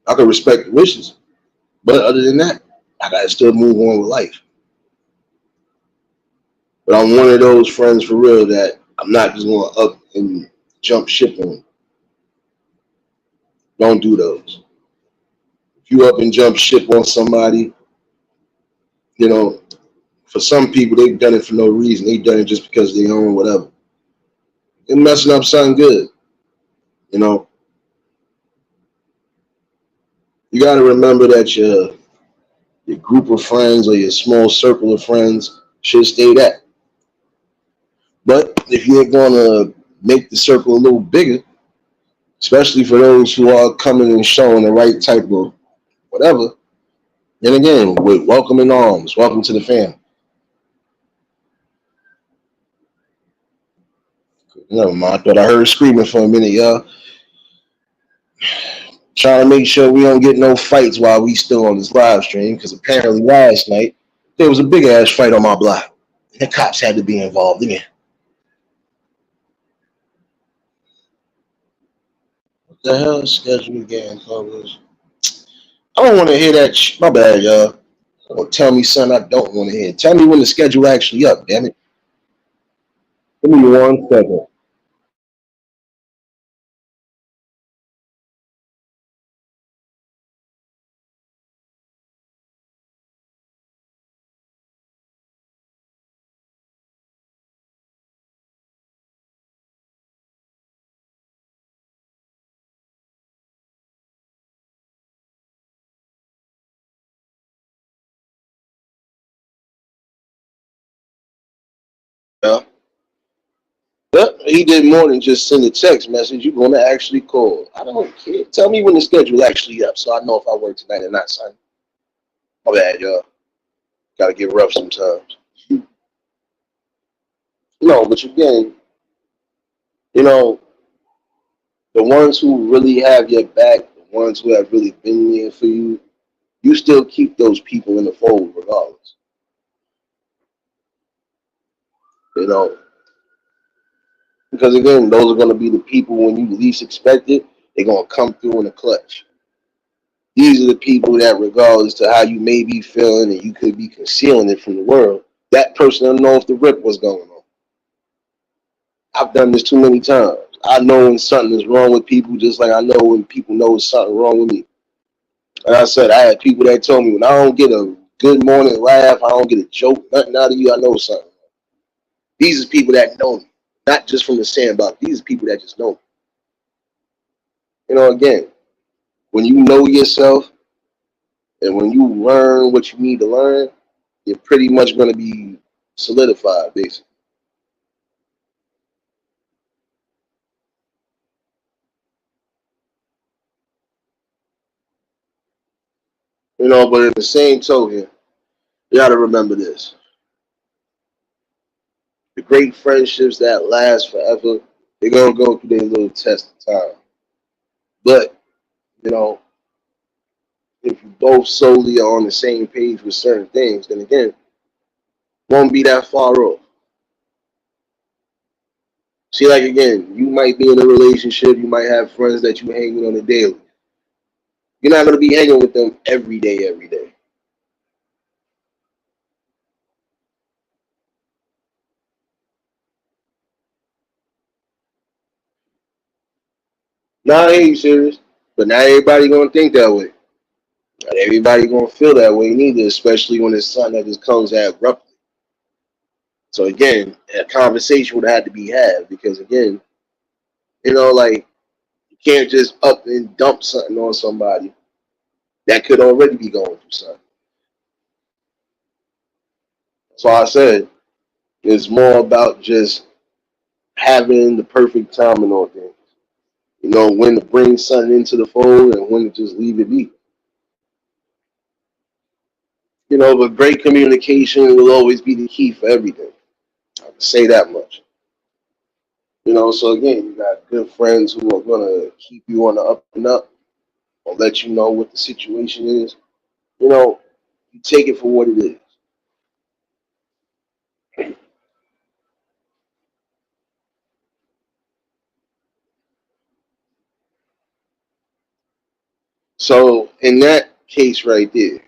I can respect the wishes. But other than that, I got to still move on with life. But I'm one of those friends for real that I'm not just going to up and jump ship on. Don't do those. If you up and jump ship on somebody, you know, for some people, they've done it for no reason. They've done it just because they own whatever. They're messing up something good. You know, you got to remember that your group of friends or your small circle of friends should stay that. But if you're going to make the circle a little bigger, especially for those who are coming and showing the right type of whatever, then again, with welcoming arms, welcome to the family. Never mind. I thought I heard screaming for a minute, y'all. Trying to make sure we don't get no fights while we still on this live stream, because apparently last night there was a big ass fight on my block. The cops had to be involved again. What the hell? Schedule game covers. I don't want to hear that. My bad, y'all. Don't tell me something I don't want to hear. Tell me when the schedule actually up, damn it. Give me 1 second. Yeah. Yep, he did more than just send a text message. You're going to actually call. I don't care. Tell me when the schedule actually up so I know if I work tonight or not, son. My bad, y'all. Got to get rough sometimes. No, but again, you know, the ones who really have your back, the ones who have really been there for you, you still keep those people in the fold regardless. You know, because again, those are going to be the people when you least expect it, they're going to come through in a clutch. These are the people that, regardless to how you may be feeling and you could be concealing it from the world, that person don't know if the rip was going on. I've done this too many times. I know when something is wrong with people, just like I know when people know something wrong with me. Like I said, I had people that told me when I don't get a good morning laugh, I don't get a joke, nothing out of you, I know something. These are people that know me, not just from the sandbox. These are people that just know me. Again, when you know yourself and when you learn what you need to learn, you're pretty much going to be solidified, basically. But in the same token, you got to remember this: the great friendships that last forever, they're gonna go through their little test of time. But you know, if you both solely are on the same page with certain things, then again, won't be that far off. See, like again, you might be in a relationship, you might have friends that you hang with on a daily. You're not gonna be hanging with them every day, every day. Nah, I ain't serious. But not everybody gonna think that way. Not everybody gonna feel that way neither, especially when it's something that just comes at abruptly. So again, a conversation would have to be had because again, like you can't just up and dump something on somebody that could already be going through something. So I said it's more about just having the perfect timing on things. When to bring something into the fold and when to just leave it be. But great communication will always be the key for everything. I can say that much. So again, you got good friends who are gonna keep you on the up and up, or let you know what the situation is. You know, you take it for what it is. So in that case right there,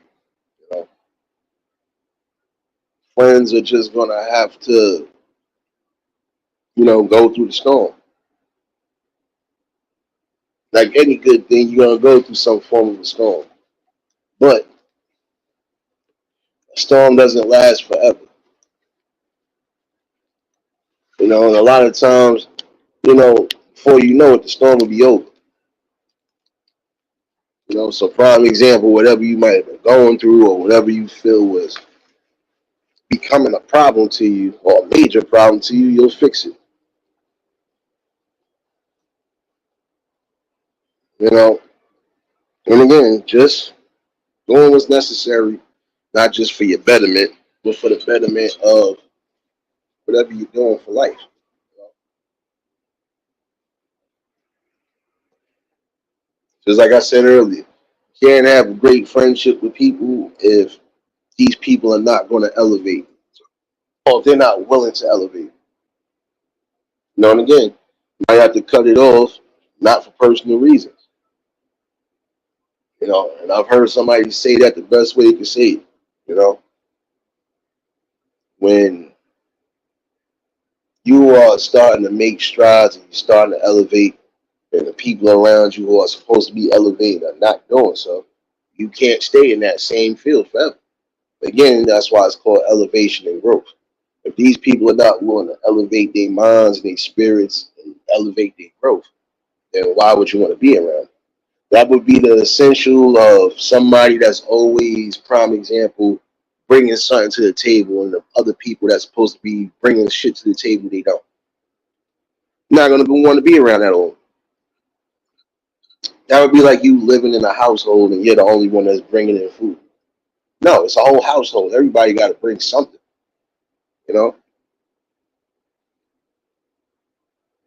know, friends are just gonna have to, go through the storm. Like any good thing, you're gonna go through some form of a storm. But a storm doesn't last forever. And a lot of times, before you know it, the storm will be over. So prime example, whatever you might have been going through or whatever you feel was becoming a problem to you or a major problem to you, you'll fix it. You know, and again, just doing what's necessary, not just for your betterment, but for the betterment of whatever you're doing for life. Just like I said earlier, you can't have a great friendship with people if these people are not going to elevate or if they're not willing to elevate. And again, you might have to cut it off, not for personal reasons. And I've heard somebody say that the best way you can say it. You know, when you are starting to make strides and you're starting to elevate, and the people around you who are supposed to be elevating are not doing so, you can't stay in that same field forever. Again, that's why it's called elevation and growth. If these people are not willing to elevate their minds and their spirits and elevate their growth, then why would you want to be around? That would be the essential of somebody that's always prime example, bringing something to the table, and the other people that's supposed to be bringing shit to the table, they don't. You're not gonna want to be around that old. That would be like you living in a household and you're the only one that's bringing in food. No, it's a whole household. Everybody got to bring something. You know,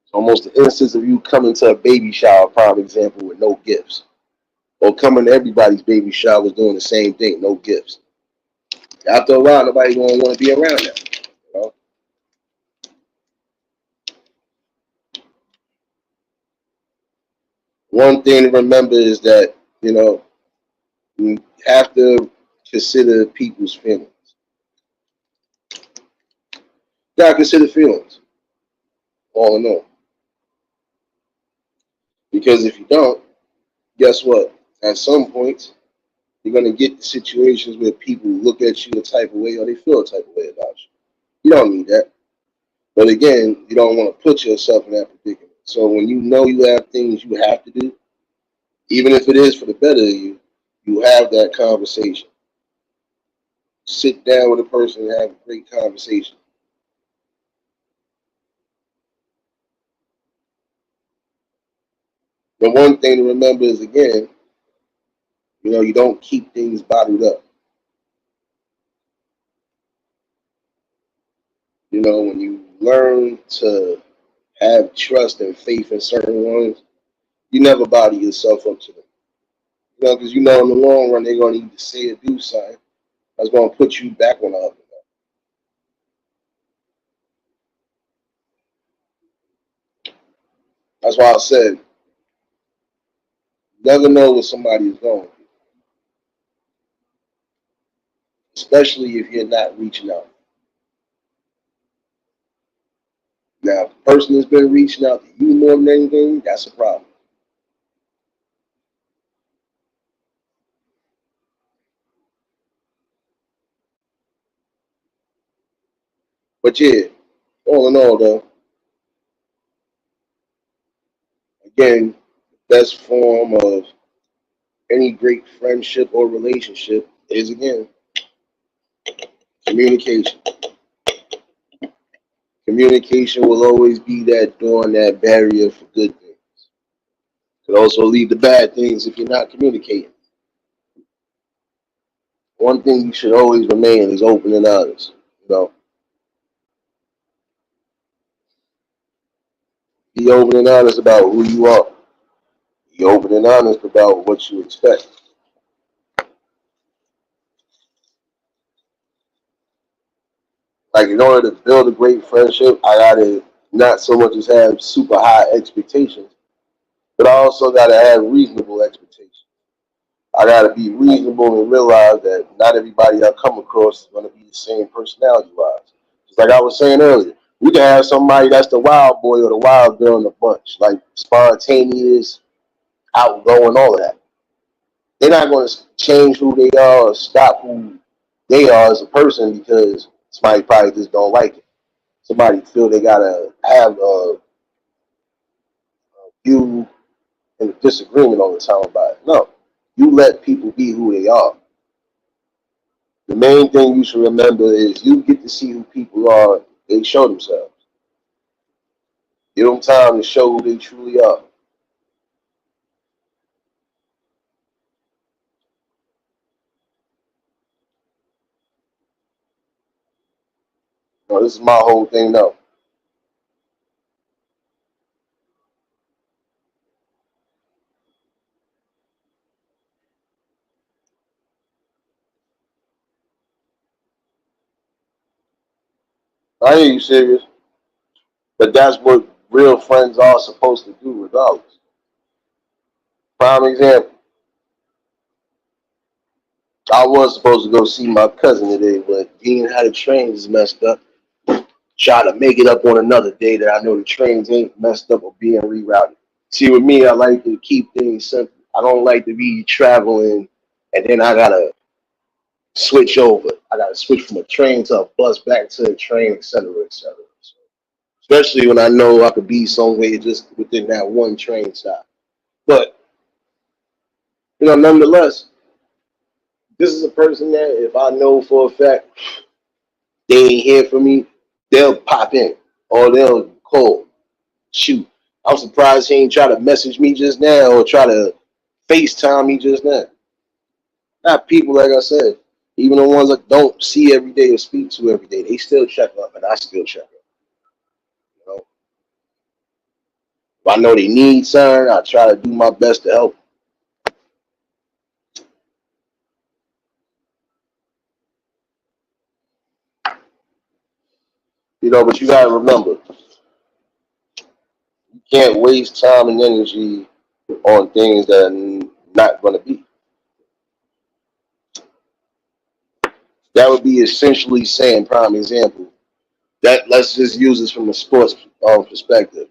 it's almost the instance of you coming to a baby shower, prime example, with no gifts, or coming to everybody's baby showers doing the same thing, no gifts. After a while, nobody's gonna want to be around that. You know? One thing to remember is that, You have to consider people's feelings. You gotta consider feelings, all in all. Because if you don't, guess what? At some point, you're gonna get situations where people look at you a type of way or they feel a type of way about you. You don't need that. But again, you don't want to put yourself in that predicament. So when you know you have things you have to do, even if it is for the better of you, you have that conversation. Sit down with a person and have a great conversation. The one thing to remember is again, you don't keep things bottled up. When you learn to have trust and faith in certain ones, you never bottle yourself up to them. Because in the long run they're gonna need to say or do something that's gonna put you back on the up. That's why I said never know what somebody is going through, especially if you're not reaching out. Now, if the person has been reaching out to you more than anything, that's a problem. But yeah, all in all, though, again, the best form of any great friendship or relationship is again communication. Communication will always be that door and that barrier for good things. Could also lead to bad things if you're not communicating. One thing you should always remain is open and honest. You know, be open and honest about who you are. Be open and honest about what you expect. Like in order to build a great friendship, I gotta not so much as have super high expectations, but I also gotta have reasonable expectations. I gotta be reasonable and realize that not everybody I come across is gonna be the same personality wise. Just like I was saying earlier, you can have somebody that's the wild boy or the wild girl in the bunch, like spontaneous, outgoing, all of that. They're not gonna change who they are or stop who they are as a person because somebody probably just don't like it. Somebody feel they gotta have a view and a disagreement all the time about it. No, you let people be who they are. The main thing you should remember is you get to see who people are. They show themselves. Give them time to show who they truly are. This is my whole thing now. I hear you serious, but that's what real friends are supposed to do, regardless. Prime example. I was supposed to go see my cousin today, but being how the trains is messed up, try to make it up on another day that I know the trains ain't messed up or being rerouted. See, with me, I like to keep things simple. I don't like to be traveling and then I gotta switch over. I gotta switch from a train to a bus back to a train, etc., etc. So, especially when I know I could be somewhere just within that one train stop. But nonetheless, this is a person that if I know for a fact they ain't here for me, they'll pop in or they'll call. Shoot, I'm surprised he ain't try to message me just now or try to FaceTime me just now. Not people, like I said, even the ones that don't see every day or speak to every day, they still check up and I still check up. You know, if I know they need something, I try to do my best to help. But you gotta remember, you can't waste time and energy on things that are not gonna be. That would be essentially saying, prime example, that let's just use this from a sports perspective.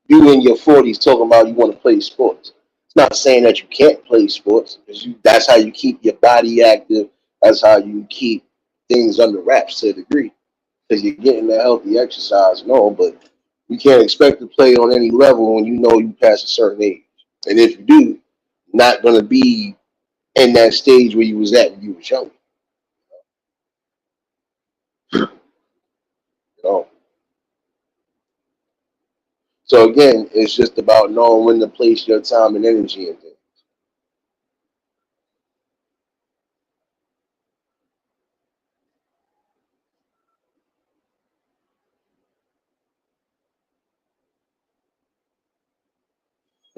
You in your 40s talking about you want to play sports. It's not saying that you can't play sports, because that's how you keep your body active. That's how you keep things under wraps to a degree, because you're getting the healthy exercise and all, but you can't expect to play on any level when you know you pass a certain age. And if you do, not going to be in that stage where you was at when you was young. You know? So again, it's just about knowing when to place your time and energy in things.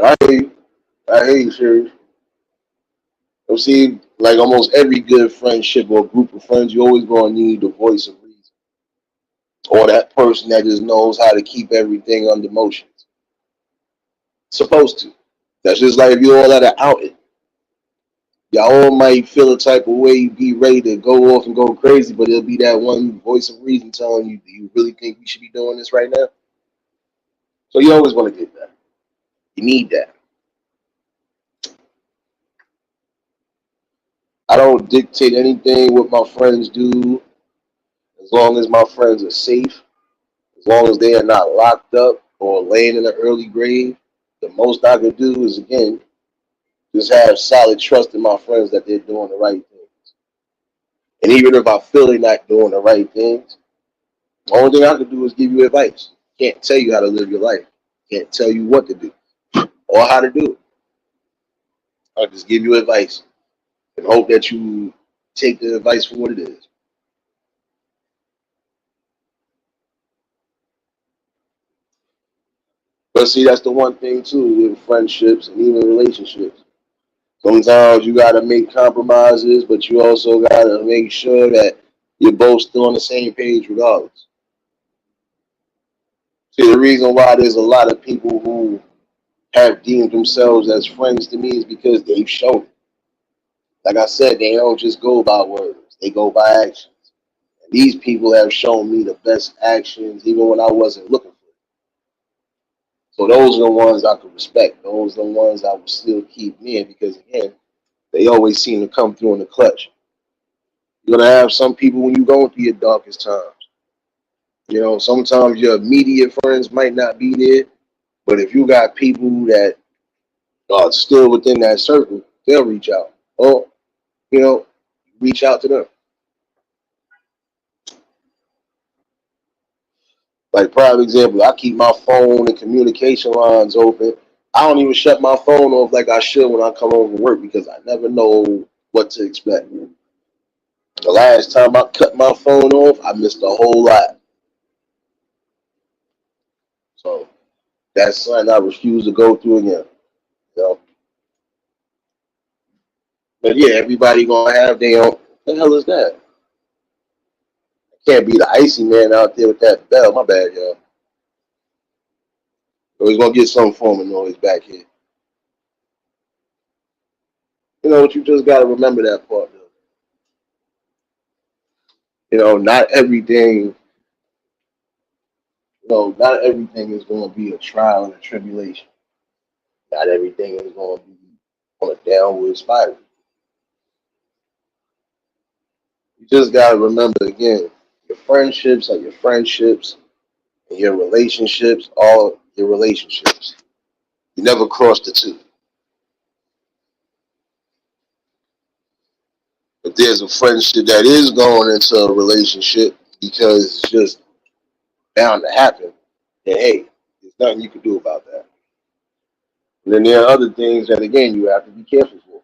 I hear you. I hear you, serious. You see, like almost every good friendship or group of friends, you always gonna need the voice of reason, or that person that just knows how to keep everything under motions. Supposed to. That's just like if you all at an outing. Y'all all might feel a type of way, be ready to go off and go crazy, but it'll be that one voice of reason telling you, do you really think we should be doing this right now? So you always want to get that. You need that. I don't dictate anything what my friends do as long as my friends are safe, as long as they are not locked up or laying in an early grave. The most I can do is, again, just have solid trust in my friends that they're doing the right things. And even if I feel they're not doing the right things, the only thing I can do is give you advice. Can't tell you how to live your life. Can't tell you what to do or how to do it. I'll just give you advice and hope that you take the advice for what it is. But see, that's the one thing too with friendships and even relationships. Sometimes you got to make compromises, but you also got to make sure that you're both still on the same page regardless. See, the reason why there's a lot of people who have deemed themselves as friends to me is because they've shown it. Like I said, they don't just go by words, they go by actions. And these people have shown me the best actions even when I wasn't looking for it. So those are the ones I could respect. Those are the ones I would still keep near because, again, they always seem to come through in the clutch. You're going to have some people when you're going through your darkest times. You know, sometimes your immediate friends might not be there, but if you got people that are still within that circle, they'll reach out. Or, you know, reach out to them. Like, prime example, I keep my phone and communication lines open. I don't even shut my phone off like I should when I come home from work because I never know what to expect. The last time I cut my phone off, I missed a whole lot. So that's something I refuse to go through again. You know? But yeah, everybody gonna have their own. What the hell is that? Can't be the icy man out there with that bell. My bad, y'all. So he's gonna get some form of noise back here. You know what? You just gotta remember that part, though. You know, not everything. Not everything is gonna be a trial and a tribulation. Not everything is gonna be on a downward spiral. You just gotta remember again, your friendships are your friendships, and your relationships are your relationships. You never cross the two. If there's a friendship that is going into a relationship because it's just bound to happen, then hey, there's nothing you can do about that. And then there are other things that again you have to be careful for.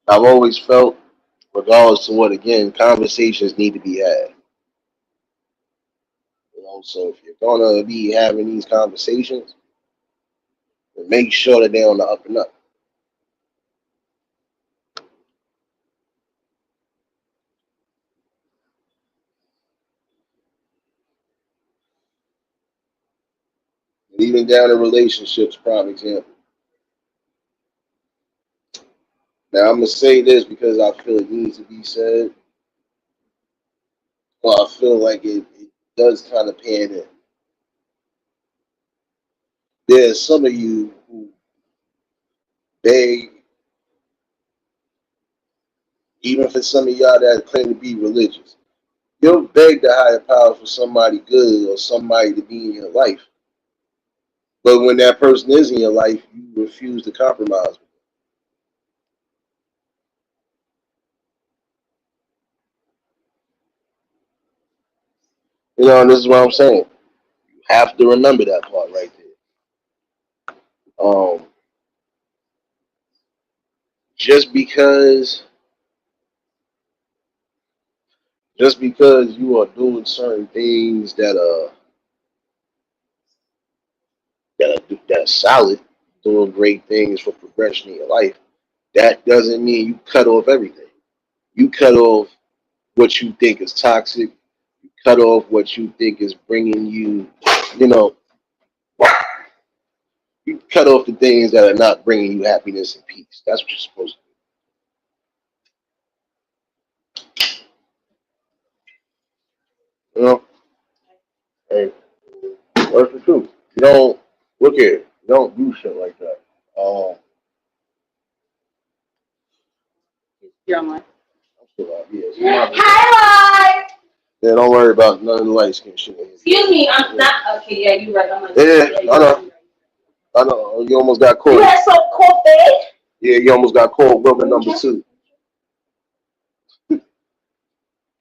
I've always felt, regardless of what, again, conversations need to be had. You know, so if you're gonna be having these conversations, then make sure that they're on the up and up. And even down in relationships, prime example. Now I'm gonna say this because I feel it needs to be said. Well, I feel like it does kind of pan in. There's some of you who beg, even for some of y'all that claim to be religious, you'll beg the higher power for somebody good or somebody to be in your life. But when that person is in your life, you refuse to compromise. You know, and this is what I'm saying. You have to remember that part right there. Just because just because you are doing certain things that are solid, doing great things for progression in your life, that doesn't mean you cut off everything. You cut off what you think is toxic. You cut off what you think is bringing you, you know, you cut off the things that are not bringing you happiness and peace. That's what you're supposed to do. You know, hey, what's the truth? You don't look here. You don't do shit like that. Yeah, I'm still out here. Hi, Mike. Yeah, don't worry about none of the light skin shit. Excuse me, I'm not okay. Yeah, you're right. I'm like, yeah, I know. I know. You almost got caught. You had some coffee. Yeah, you almost got caught. Brother number 2.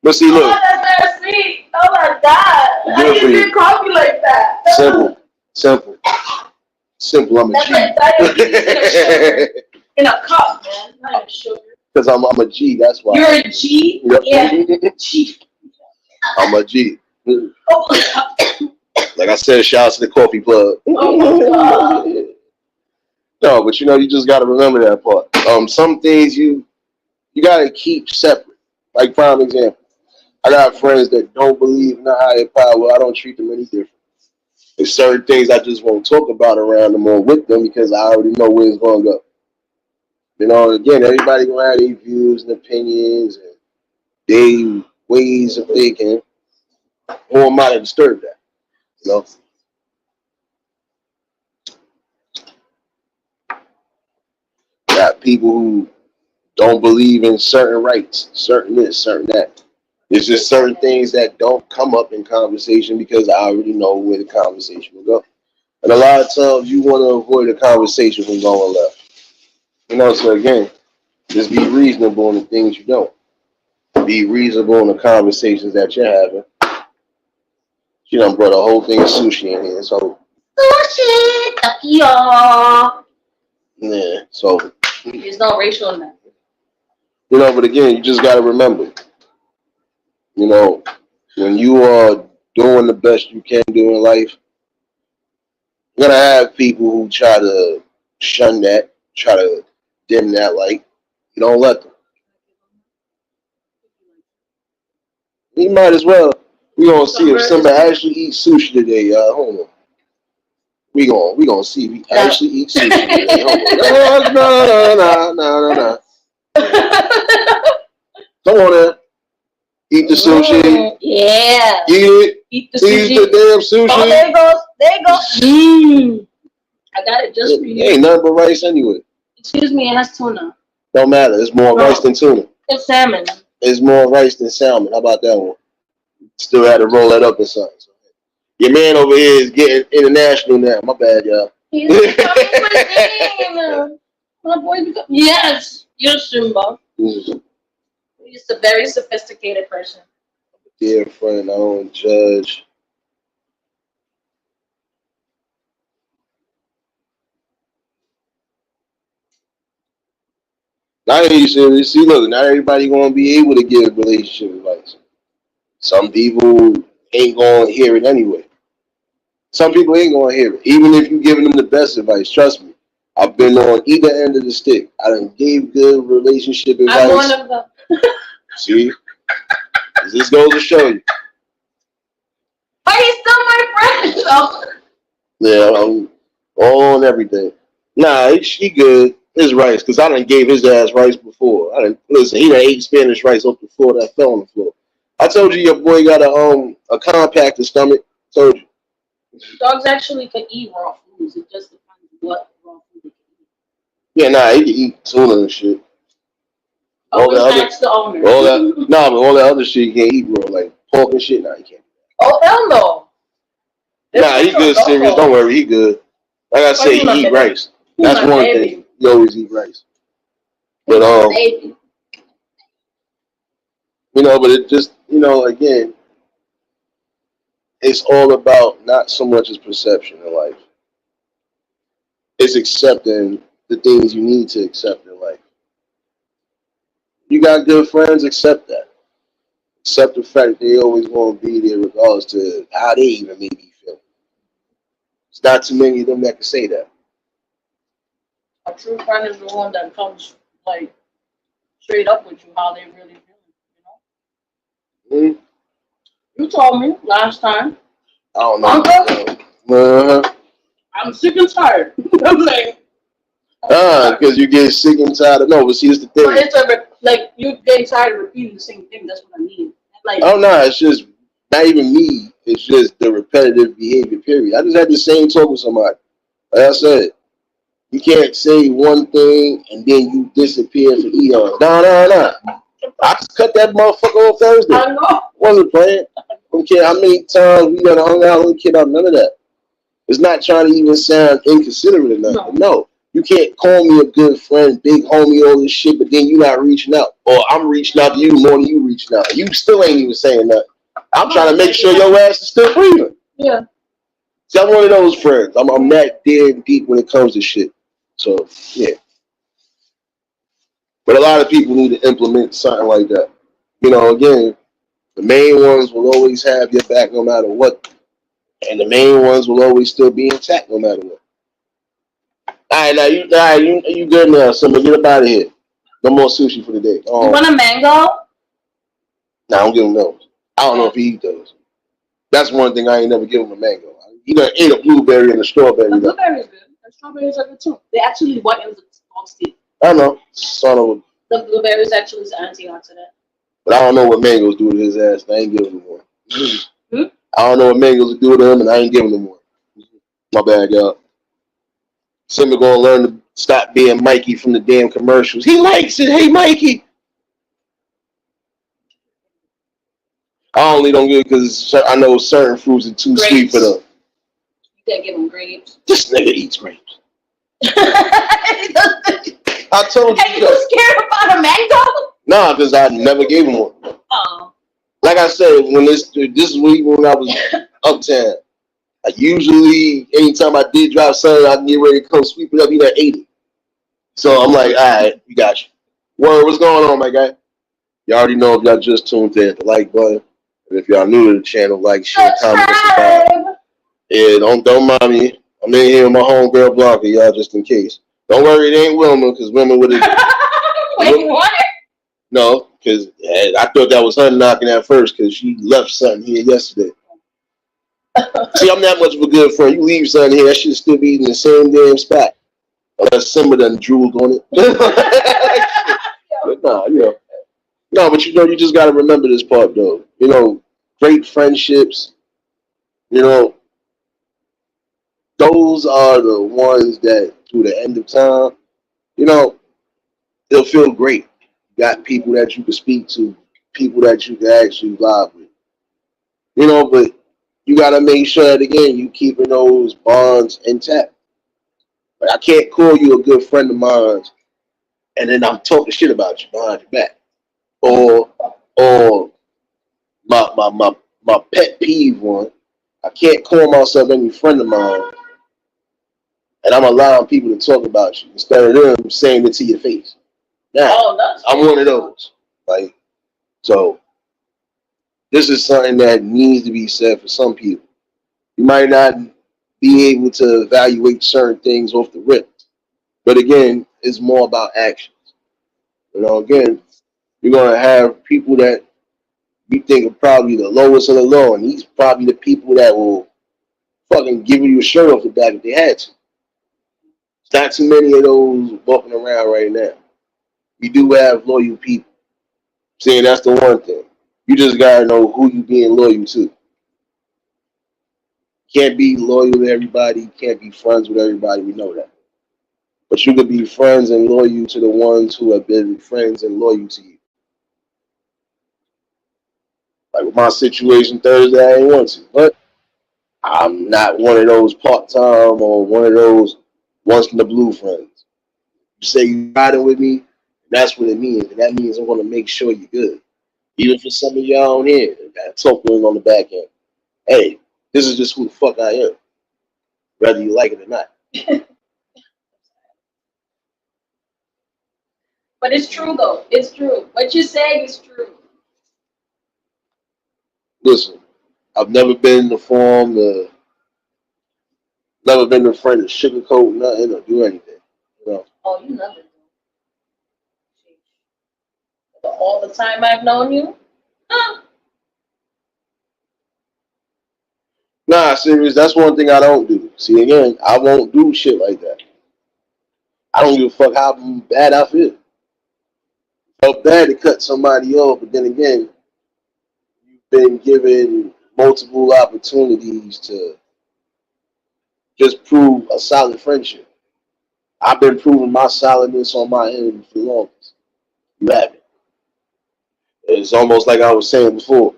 But see, look. Oh, that's very sweet. Oh my God. How do you drink coffee like that? Simple. Simple. Simple. I'm a G. In a cup, man. Not in sugar. Because I'm a G. That's why. You're a G? Yep. Yeah. G. I'm a G. Oh. Like I said, shout out to the coffee plug. Oh my God. No, but you know, you just got to remember that part. Some things you got to keep separate. Like, prime example. I got friends that don't believe in the higher power. I don't treat them any different. There's certain things I just won't talk about around them or with them because I already know where it's going to go. You know, again, everybody going to have their views and opinions and their ways of thinking. Who am I to disturb that? You know? Got people who don't believe in certain rights, certain this, certain that. There's just certain things that don't come up in conversation because I already know where the conversation will go. And a lot of times you want to avoid a conversation from going left. You know, so again, just be reasonable in the things you don't. Be reasonable in the conversations that you're having. She done brought a whole thing of sushi in here, so. Sushi! Takiyo! Yeah, so. There's no racial in that. You know, but again, you just got to remember, you know, when you are doing the best you can do in life, you're going to have people who try to shun that, try to dim that light. You don't let them. You might as well. We gonna see if somebody actually eats sushi today, y'all. Hold on. We gonna see if we actually eat sushi today. Hold on. No. Come on, then. Eat the sushi. Yeah. Eat it. Eat the sushi. Eat the damn sushi. Oh, there it goes. There it goes. I got it just for you. Ain't nothing but rice anyway. Excuse me, it has tuna. Don't matter. It's more rice than tuna. It's salmon. It's more rice than salmon. How about that one? Still had to roll that up or something. So, your man over here is getting international now. My bad, y'all. He's my boy. Yes, you're Simba. Mm. He's a very sophisticated person. Dear friend, I don't judge. Not serious. See, look, not everybody gonna be able to give relationship advice. Some people ain't gonna hear it anyway. Some people ain't gonna hear it, even if you're giving them the best advice. Trust me, I've been on either end of the stick. I done gave good relationship advice. I'm one of them. See, this goes to show you. But he's still my friend, though. Yeah, I'm all on everything. Nah, she good. his rice, because I done gave his ass rice before. I done listen. He done ate Spanish rice off the floor that fell on the floor. I told you your boy got a compacted stomach. Told you. Dogs actually can eat raw foods. It just depends what raw food they can eat. Yeah, nah, he can eat tuna and shit. Always ask the owner. All that, nah, but all that other shit he can't eat, bro. Like pork and shit, nah, he can't. Oh hell no. Nah, he good, serious. Don't worry, he good. Like I said, he eat rice. That's one thing. He always eat rice. But you know, but it just, you know, again, it's all about not so much as perception in life. It's accepting the things you need to accept in life. You got good friends, accept that. Accept the fact that they always going to be there regardless to how they even make you feel. It's not too many of them that can say that. A true friend is the one that comes like straight up with you how they really feel, you know? Mm-hmm. You told me last time. I don't know. I'm sick and tired. I'm like, because you get sick and tired of no, but see, it's the thing. But it's like you get tired of repeating the same thing. That's what I mean. Like, oh no, it's just not even me. It's just the repetitive behavior. Period. I just had the same talk with somebody. Like I said, you can't say one thing and then you disappear for eons. No. I just cut that motherfucker on Thursday. I know. Wasn't playing. I don't care how many times we done hung out with a kid out. None of that. It's not trying to even sound inconsiderate or nothing. No. You can't call me a good friend, big homie, all this shit, but then you not reaching out. Or I'm reaching out to you more than you reaching out. You still ain't even saying nothing. I'm trying to make sure your ass is still breathing. Yeah. See, I'm one of those friends. I'm that damn deep when it comes to shit. So, yeah. But a lot of people need to implement something like that. You know, again, the main ones will always have your back no matter what. And the main ones will always still be intact no matter what. All right, you good now, Simba. Get up out of here. No more sushi for the day. You want a mango? Nah, I don't give him those. I don't know if he eat those. That's one thing I ain't never give him a mango. He done ate a blueberry and a strawberry. The blueberry is good. The strawberries are good too. They actually whiten the dog's teeth. I know. Son of a... The blueberries actually is antioxidant. But I don't know what mangoes do to his ass, and I ain't giving him one. I don't know what mangoes do to him, and I ain't giving him one. My bad, y'all. Simba gonna learn to stop being Mikey from the damn commercials. He likes it. Hey, Mikey. I only don't get it because I know certain fruits are too sweet for them. You can't give him grapes. This nigga eats grapes. I told you. Are you scared about a mango? Nah, because I never gave him one. Oh. Like I said, when this is when I was uptown. I usually, anytime I did drop something, I can get ready to come sweep it up. He done ate it. So I'm like, all right, we got you. Word, what's going on, my guy? You already know if y'all just tuned in, the like button. And if y'all new to the channel, like, share, comment, subscribe. Yeah, don't mind me. I'm in here with my homegirl Blanca, y'all, just in case. Don't worry, it ain't Wilma, because Wilma would have... Wait, what? No, because I thought that was her knocking at first, because she left something here yesterday. See, I'm that much of a good friend. You leave something here, that should still be in the same damn spot. Unless Simba done drooled on it. But nah, you know. No, but you know, you just got to remember this part, though. You know, great friendships, you know, those are the ones that, through the end of time, you know, they'll feel great. You got people that you can speak to, people that you can actually vibe with. You know, but you got to make sure that, again, you keeping those bonds intact. But I can't call you a good friend of mine and then I'm talking shit about you behind your back. Or my pet peeve one, I can't call myself any friend of mine and I'm allowing people to talk about you instead of them saying it to your face. Now, I'm one of those. Like, so this is something that needs to be said for some people. You might not be able to evaluate certain things off the rip. But again, it's more about actions. You know, again, you're going to have people that you think are probably the lowest of the low, and these probably the people that will fucking give you a shirt off the back if they had to. It's not too many of those walking around right now. You do have loyal people. See, that's the one thing. You just gotta know who you being loyal to. Can't be loyal to everybody. Can't be friends with everybody. We know that. But you could be friends and loyal to the ones who have been friends and loyal to you. Like with my situation Thursday, I ain't want to. But I'm not one of those part time or one of those once in the blue friends. You say you riding with me, that's what it means. And that means I'm gonna make sure you're good. Even for some of y'all on here that talking on the back end. Hey, this is just who the fuck I am, whether you like it or not. But it's true though. It's true. What you're saying is true. Listen, I've never been the form of never been the friend to sugarcoat nothing or do anything. You know. Oh, you never do. All the time I've known you. Huh. Nah, serious. That's one thing I don't do. See, again, I won't do shit like that. I don't give a fuck how bad I feel. Felt bad to cut somebody off, but then again, you've been given multiple opportunities to just prove a solid friendship. I've been proving my solidness on my end for the longest. You haven't. It's almost like I was saying before.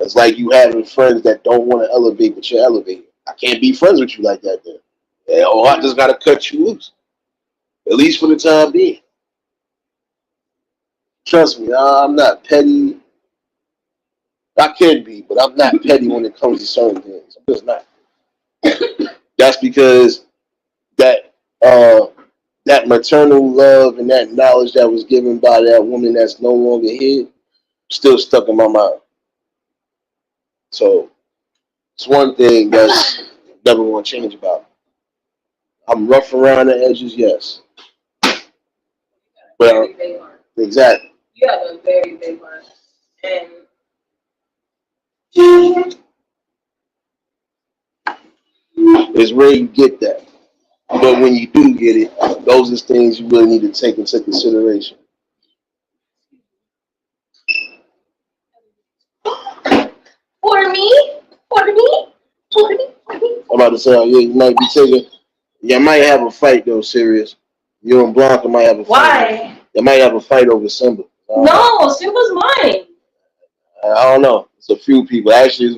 It's like you having friends that don't want to elevate, but you're elevating. I can't be friends with you like that then. Yeah, or I just gotta cut you loose. At least for the time being. Trust me, I'm not petty. I can be, but I'm not petty when it comes to certain things. I'm just not. That's because that uh that maternal love and that knowledge that was given by that woman that's no longer here still stuck in my mind. So it's one thing that's never going to change about me. I'm rough around the edges, yes. But Very big heart. exactly. You have a very big heart. And It's rare you get that. But when you do get it, those are things you really need to take into consideration. for me, for me, for me, for me. I'm about to say, yeah, you might be taking, you might have a fight though, serious. You and Blanca might have a fight. Why? You might have a fight over Simba. No, Simba's mine. I don't know. It's a few people. Actually, it's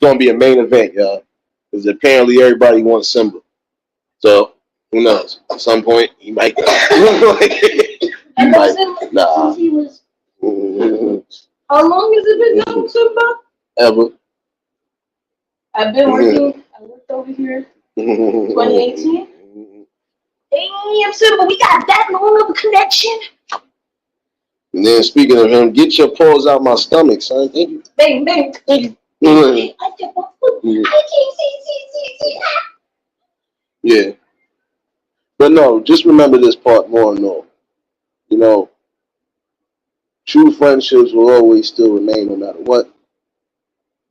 gonna be a main event, y'all. Because apparently everybody wants Simba. So who knows? At some point he might go. he I know might. Simba Nah. since he was. How long has it been known Simba? Ever. I've been working. I worked over here 2018. Damn, Simba, we got that long of a connection. And then speaking of him, get your paws out my stomach, son. Thank you. Bang, bang. Thank you. Yeah. But no, just remember this part more and more. You know, true friendships will always still remain no matter what.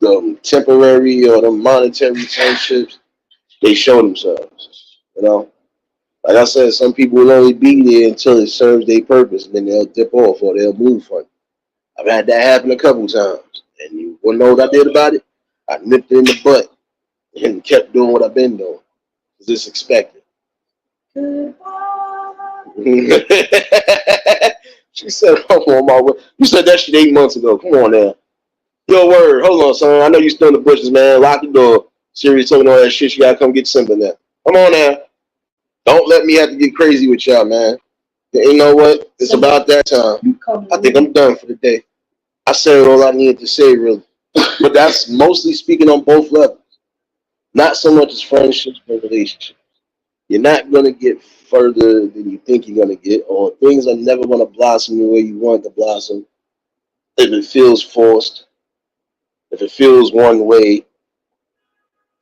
The temporary or the monetary friendships, they show themselves. You know, like I said, some people will only be there until it serves their purpose, and then they'll dip off or they'll move from it. I've had that happen a couple times, and you want to know what I did about it? I nipped it in the butt and kept doing what I've been doing. It's just expected. She said, "I'm on my way." You said that shit 8 months ago. Come on now. Yo, word. Hold on, son. I know you still in the bushes, man. Lock the door. Siri told me all that shit. You gotta come get Simba now. Come on now. Don't let me have to get crazy with y'all, man. You know what? It's about that time. I think I'm done for the day. I said all I needed to say, really. But that's mostly speaking on both levels. Not so much as friendships, but relationships. You're not going to get further than you think you're going to get, or things are never going to blossom the way you want it to blossom. If it feels forced, if it feels one way,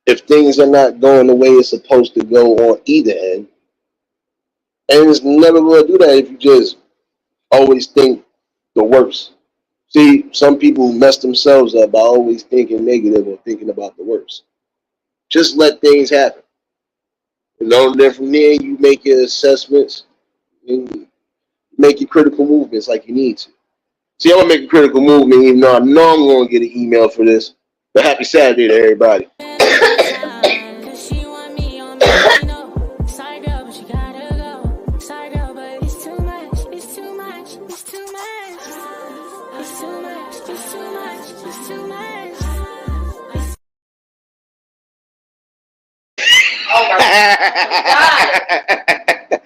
if things are not going the way it's supposed to go on either end, and it's never going to do that if you just always think the worst. See, some people mess themselves up by always thinking negative or thinking about the worst. Just let things happen. know, then from there you make your assessments and make your critical movements like you need to. See, I'm gonna make a critical movement, even though I know I'm gonna get an email for this. But happy Saturday to everybody. Oh my God.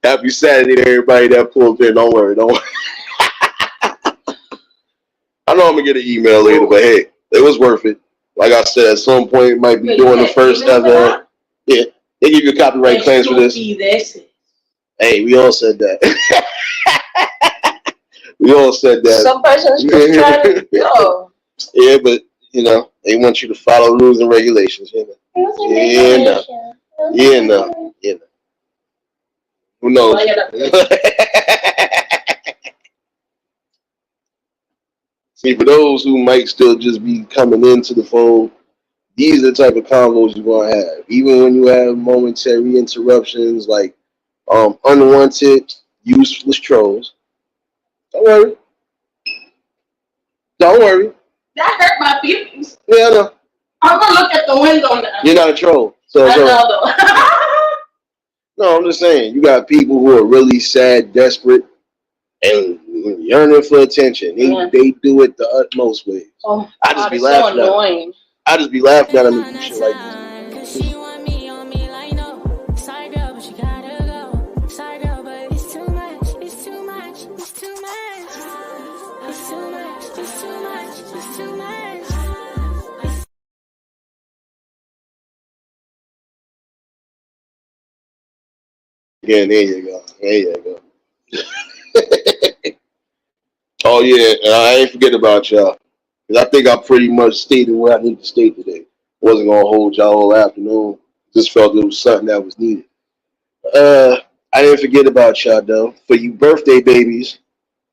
Happy Saturday to everybody that pulled in. Don't worry, don't worry. I know I'm gonna get an email later, but hey, it was worth it. Like I said, at some point, it might be doing the first ever. Yeah, they give you copyright claims for this. Hey, we all said that. We all said that. Some person's just trying to go. Yeah, but you know, they want you to follow rules and regulations. You know. Yeah, no. Yeah, no. Yeah, no. Who knows? See, for those who might still just be coming into the fold, these are the type of combos you're gonna have. Even when you have momentary interruptions like unwanted, useless trolls. Don't worry. Don't worry. That hurt my feelings. Yeah, I know. I'm gonna look at the window now. You're not a troll. So, I know though. No, I'm just saying, you got people who are really sad, desperate, and yearning for attention. They do it the utmost ways. Oh, I just be laughing at them. I just be laughing at them and do shit like this. Again, there you go. There you go. Oh yeah, and I ain't forget about y'all. Cause I think I pretty much stated what I need to state today. Wasn't gonna hold y'all all afternoon. Just felt it was something that was needed. I didn't forget about y'all though. For you birthday babies,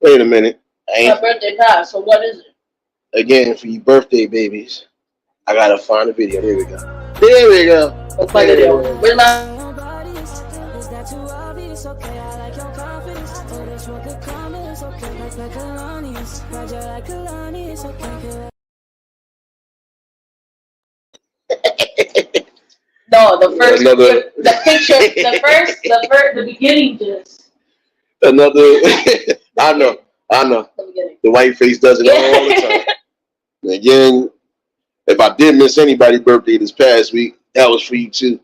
wait a minute. My birthday passed, so what is it? Again, for you birthday babies, I gotta find a video. There we go. There we go. Let's play the video. Where's my... No, the first, the picture, the beginning just. Another, I know. The white face does it all the time. Again, if I did miss anybody's birthday this past week, that was for you too.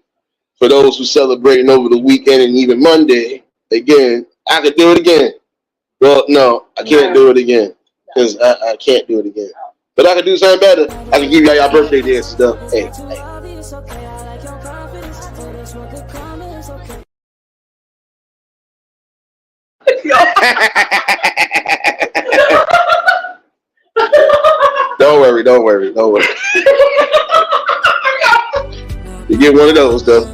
For those who celebrating over the weekend and even Monday, again, I could do it again. Well, no, I can't do it again because I can't do it again. But I can do something better. I can give y'all birthday dances though. Hey. Don't worry. You get one of those though.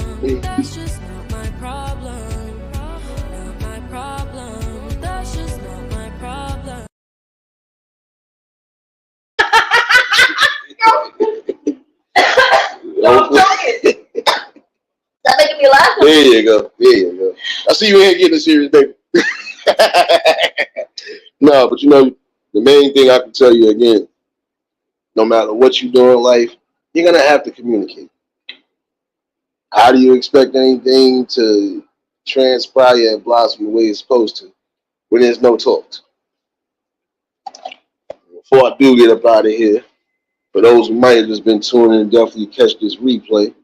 Stop making me laugh. There you go. I see you here getting serious, baby. No, but you know, the main thing I can tell you again, no matter what you do in life, you're gonna have to communicate. How do you expect anything to transpire and blossom the way it's supposed to when there's no talks? Before I do get up out of here, for those who might have just been tuning in, definitely catch this replay.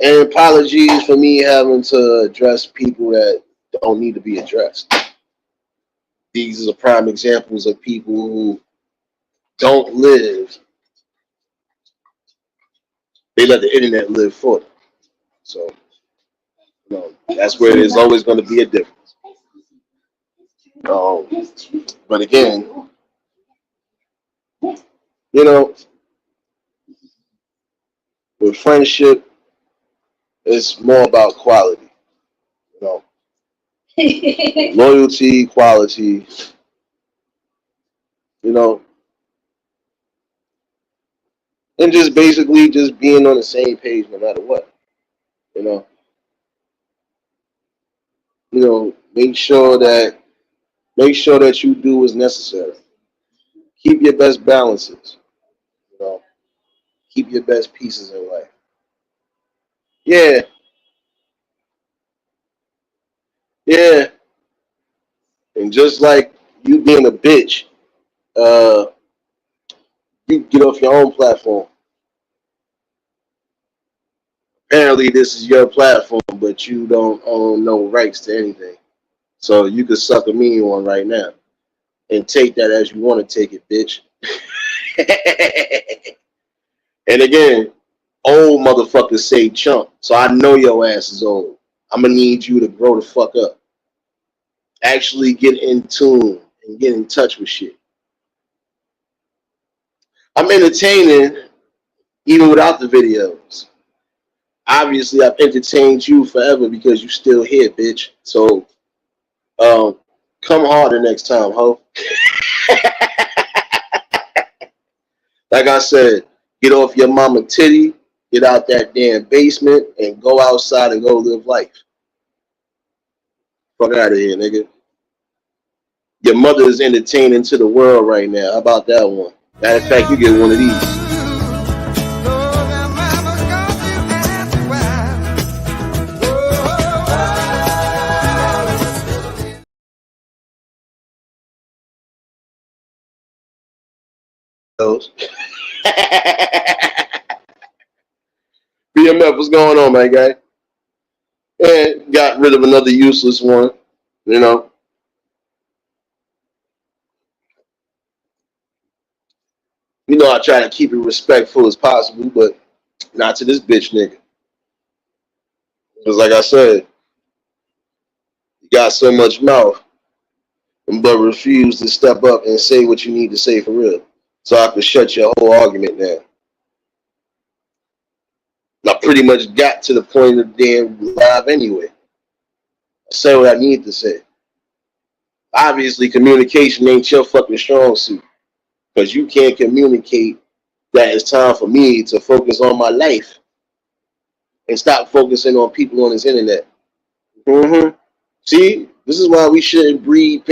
And apologies for me having to address people that don't need to be addressed. These are prime examples of people who don't live. They let the internet live for them. So, you know, that's where there's always going to be a difference. But again, you know, with friendship, it's more about quality. You know, loyalty, quality. You know, and just basically just being on the same page no matter what. You know, You know, make sure that you do what's necessary. Keep your best balances. You know, keep your best pieces in life. Yeah, yeah. And just like you being a bitch, uh, you get off your own platform. Apparently, this is your platform, but you don't own no rights to anything. So you could suck a mean one right now and take that as you want to take it, bitch. And again, old motherfuckers say chump. So I know your ass is old. I'm gonna need you to grow the fuck up. Actually get in tune and get in touch with shit. I'm entertaining even without the videos. Obviously, I've entertained you forever because you still here, bitch. So come harder next time, ho. Like I said, get off your mama titty, get out that damn basement, and go outside and go live life. Fuck out of here, nigga. Your mother is entertaining to the world right now. How about that one? Matter of fact, you get one of these. BMF, what's going on, my guy? And got rid of another useless one, you know. You know, I try to keep it respectful as possible, but not to this bitch nigga. Because like I said, you got so much mouth, but refuse to step up and say what you need to say for real. So I can shut your whole argument down. I pretty much got to the point of the damn live anyway. I said what I need to say. Obviously, communication ain't your fucking strong suit. Because you can't communicate that it's time for me to focus on my life and stop focusing on people on this internet. Mm-hmm. See, this is why we shouldn't breed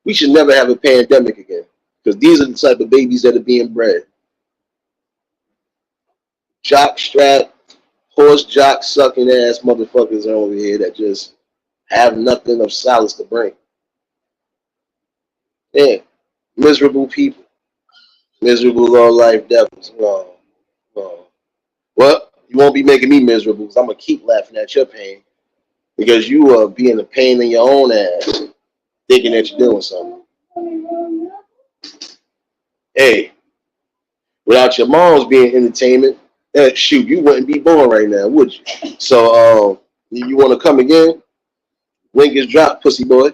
we should never have a pandemic again. Because these are the type of babies that are being bred. Jock strap, horse jock sucking ass motherfuckers are over here that just have nothing of solace to bring. Yeah. Miserable people. Miserable low life devils. No. Well, you won't be making me miserable because I'm going to keep laughing at your pain because you are being a pain in your own ass thinking that you're doing something. Hey, without your mom's being entertainment, shoot, you wouldn't be born right now, would you? So, you want to come again? Link is dropped, pussy boy.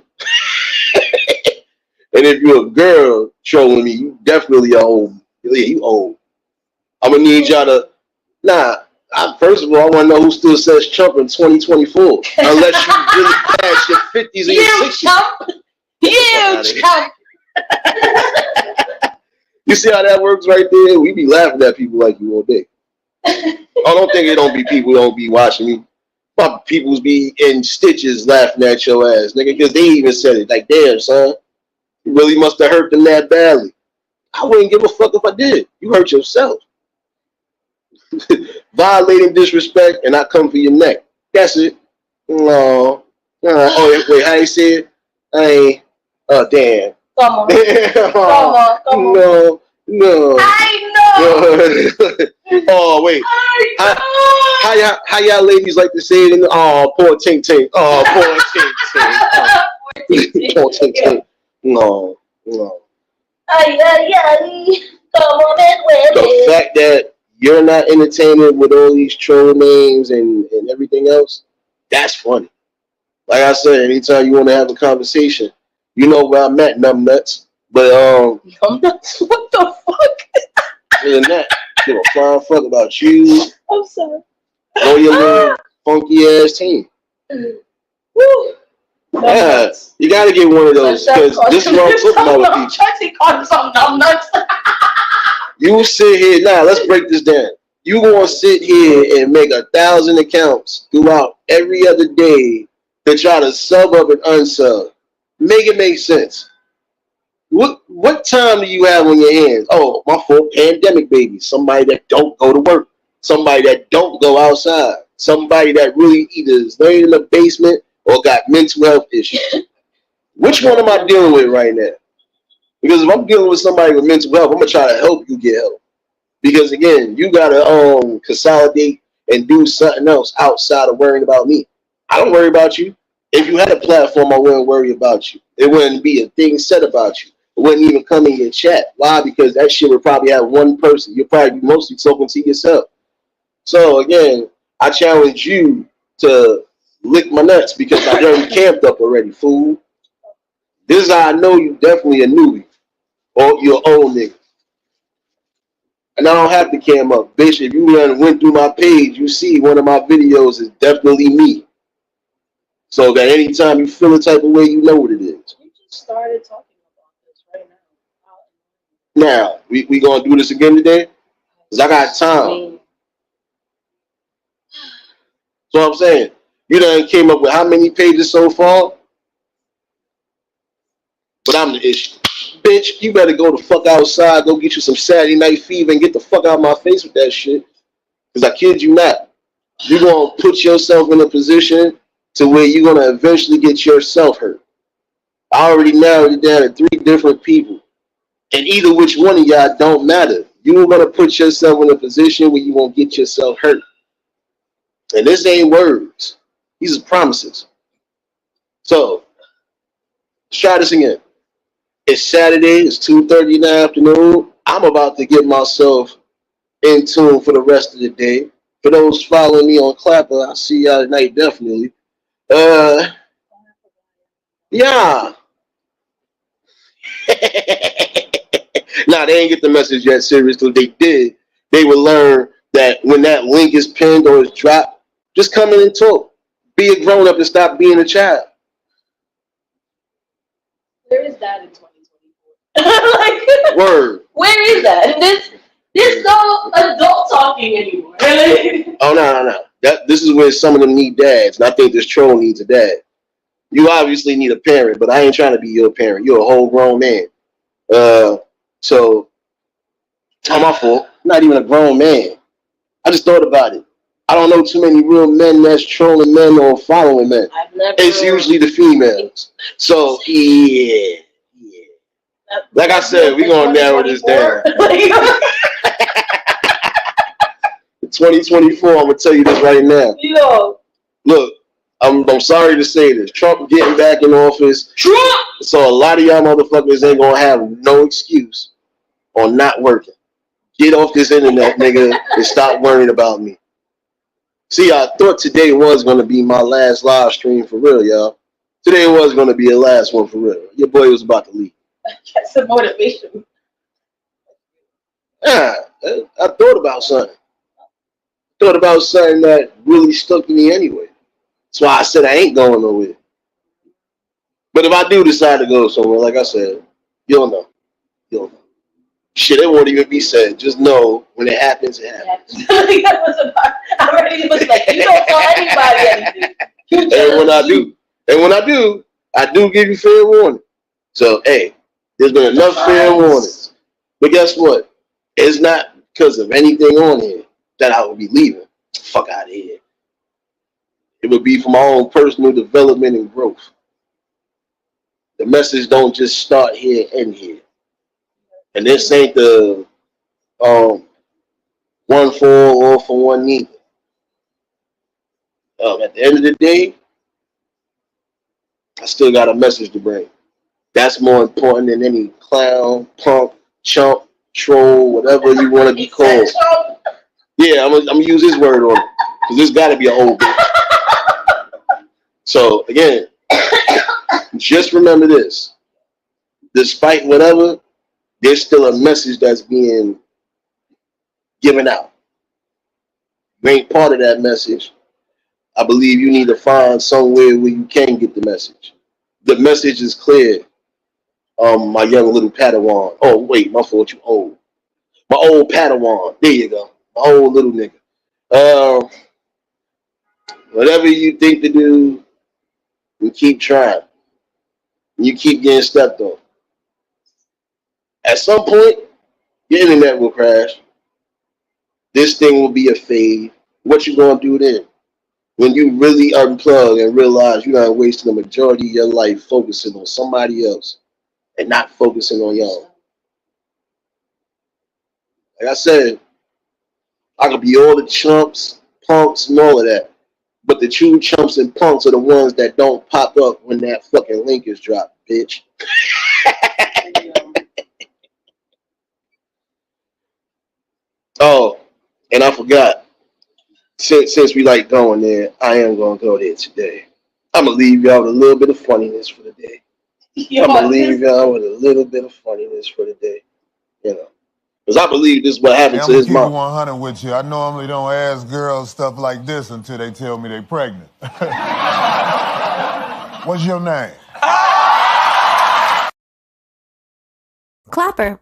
And if you're a girl trolling me, you definitely are old. Yeah, you old. I'm going to need y'all to, first of all, I want to know who still says chump in 2024. Unless you really pass your 50s and your 60s. Chump. You chump. You see how that works right there? We be laughing at people like you all day. I don't think it don't be people who don't be watching me. My peoples be in stitches laughing at your ass, nigga, because they even said it. Like, damn, son, you really must have hurt them that badly. I wouldn't give a fuck if I did. You hurt yourself. Violating disrespect, and I come for your neck. That's it. No. Oh, wait, how you say it? I ain't. Oh, damn. Come on. Come on. No. I know. Oh, wait. How y'all ladies like to say it in the, poor Tink Tink. Oh, poor Tink Tink. Poor Tink Tink. No. Ay. Come on and the fact that you're not entertaining with all these troll names and everything else, that's funny. Like I said, anytime you want to have a conversation, you know where I'm at, numbnuts. But numbnuts? What the fuck? Other than that, give a flying fuck about you. I'm sorry. Or your little funky ass team. Woo. Yeah, you gotta get one of those because this is what I'm talking about with people. You sit here now. Let's break this down. You gonna sit here and make 1,000 accounts throughout every other day to try to sub up and unsub. Make it make sense. What time do you have on your hands? Oh, my fault, pandemic baby. Somebody that don't go to work. Somebody that don't go outside. Somebody that really either is laying in the basement or got mental health issues. Which one am I dealing with right now? Because if I'm dealing with somebody with mental health, I'm gonna try to help you get help. Because again, you gotta consolidate and do something else outside of worrying about me. I don't worry about you. If you had a platform, I wouldn't worry about you. It wouldn't be a thing said about you. It wouldn't even come in your chat. Why? Because that shit would probably have one person. You'll probably be mostly talking to yourself. So again, I challenge you to lick my nuts because I already camped up already, fool. This is how I know you definitely a newbie or you're an old nigga. And I don't have to cam up. Bitch, if you went through my page, you see one of my videos is definitely me. So that anytime you feel a type of way, you know what it is. We just started talking about this right now. Now, we gonna do this again today? Because I got time. So I'm saying, you done came up with how many pages so far? But I'm the issue. Bitch, you better go the fuck outside, go get you some Saturday Night Fever and get the fuck out of my face with that shit. Because I kid you not. You're going to put yourself in a position to where you're going to eventually get yourself hurt. I already narrowed it down to 3 different people. And either which one of y'all don't matter. You're going to put yourself in a position where you won't get yourself hurt. And this ain't words. These are promises. So, let's try this again. It's Saturday. It's 2:30 in the afternoon. I'm about to get myself in tune for the rest of the day. For those following me on Clapper, I'll see y'all tonight definitely. Yeah. Nah, they ain't get the message yet, seriously. If they did, they would learn that when that link is pinned or is dropped, just come in and talk. Be a grown up and stop being a child. Where is that in 2024? Like, word. Where is that? There's no adult talking anymore. Oh no. This is where some of them need dads, and I think this troll needs a dad. You obviously need a parent, but I ain't trying to be your parent. You're a whole grown man. So it's not my fault. I'm not even a grown man. I just thought about it. I don't know too many real men that's trolling men or following men. It's usually the females. So yeah. Like I said, we're gonna narrow this down. 2024, I'm gonna tell you this right now. Yo. Look, I'm sorry to say this. Trump getting back in office. Trump! So a lot of y'all motherfuckers ain't gonna have no excuse on not working. Get off this internet, nigga, and stop worrying about me. See, I thought today was gonna be my last live stream for real, y'all. Today was gonna be the last one for real. Your boy was about to leave. Get some motivation. Yeah, I thought about something. Thought about something that really stuck to me anyway. That's why I said I ain't going nowhere. But if I do decide to go somewhere, like I said, you'll know. You'll know. Shit, it won't even be said. Just know when it happens, it happens. I already was like, you don't tell anybody anything. And when I do, I do give you fair warning. So, hey, there's been enough fair warnings. But guess what? It's not because of anything on here that I will be leaving. Fuck out of here. It would be for my own personal development and growth. The message don't just start here and here. And this ain't the one for all for one neither. At the end of the day, I still got a message to bring. That's more important than any clown, punk, chump, troll, whatever you want to be called. Yeah, I'm gonna use his word on it. Because there's got to be a whole bit. So, again, just remember this. Despite whatever, there's still a message that's being given out. You ain't part of that message. I believe you need to find somewhere where you can get the message. The message is clear. My young little Padawan. Oh, wait, my fault, you old. My old Padawan. There you go. My old little nigga. Whatever you think to do, You keep trying. You keep getting stepped on. At some point, your internet will crash. This thing will be a fade. What you gonna do then? When you really unplug and realize you done wasted the majority of your life focusing on somebody else and not focusing on y'all. Like I said, I could be all the chumps, punks, and all of that. But the true chumps and punks are the ones that don't pop up when that fucking link is dropped, bitch. Oh, and I forgot. Since we like going there, I am gonna go there today. I'm gonna leave y'all with a little bit of funniness for the day. I'm gonna leave y'all with a little bit of funniness for the day. You know, because I believe this is what happened to his mom. I'm gonna keep it 100 with you. I normally don't ask girls stuff like this until they tell me they're pregnant. What's your name? Clapper.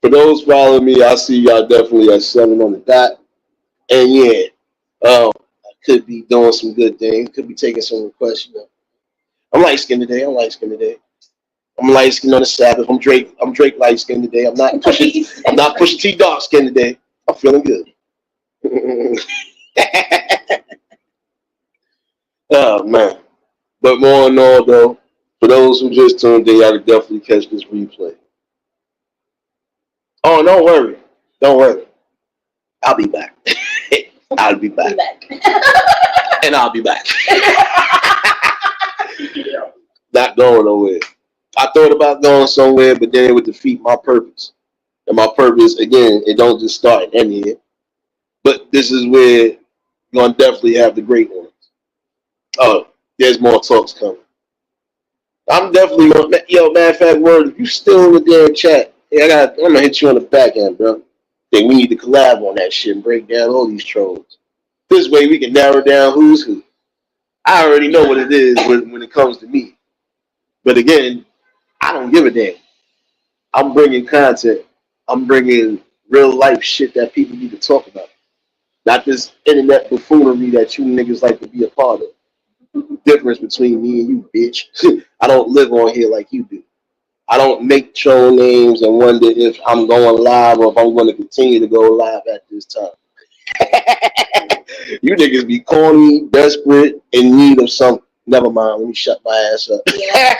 For those following me, I see y'all definitely at 7 on the dot. And yeah, I could be doing some good things. Could be taking some requests. You know, I'm light skinned today. I'm light skinned on the Sabbath. I'm Drake light skinned today. I'm not pushing T dark skin today. I'm feeling good. Oh man. But more and all though, for those who just tuned in, y'all can definitely catch this replay. Oh, don't worry. I'll be back. I'll be back. And I'll be back. Not going nowhere. I thought about going somewhere, but then it would defeat my purpose. And my purpose, again, it don't just start and end here. But this is where you're going to definitely have the great ones. Oh, there's more talks coming. I'm definitely going to, matter of fact, word, if you still in the damn chat, I'm going to hit you on the back end, bro. Then we need to collab on that shit and break down all these trolls. This way we can narrow down who's who. I already know what it is when it comes to me. But again, I don't give a damn. I'm bringing content. I'm bringing real life shit that people need to talk about. Not this internet buffoonery that you niggas like to be a part of. Difference between me and you, bitch. I don't live on here like you do. I don't make troll names and wonder if I'm going live or if I'm going to continue to go live at this time. You niggas be corny, desperate, in need of something. Never mind, let me shut my ass up. Yeah.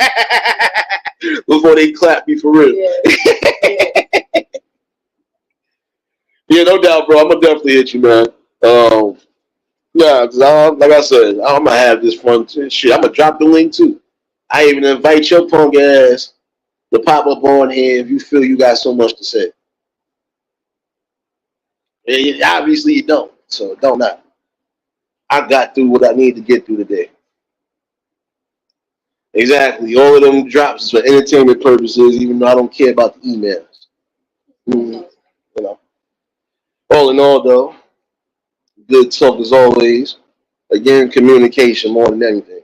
Before they clap me for real. Yeah. Yeah, no doubt, bro. I'm going to definitely hit you, man. Yeah, because like I said, I'm going to have this fun shit. I'm going to drop the link, too. I even invite your punk ass to pop up on here if you feel you got so much to say. And obviously you don't, so don't not. I got through what I need to get through today. Exactly. All of them drops is for entertainment purposes, even though I don't care about the emails. You know. All in all, though, good talk as always. Again, communication more than anything.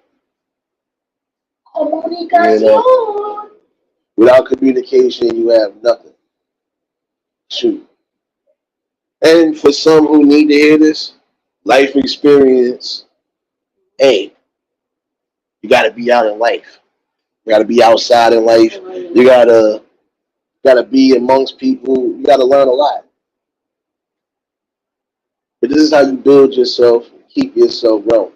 Communication. You know, without communication, you have nothing. Shoot. And for some who need to hear this, life experience, hey, you got to be out in life. You got to be outside in life. You got to be amongst people. You got to learn a lot. But this is how you build yourself, keep yourself growing.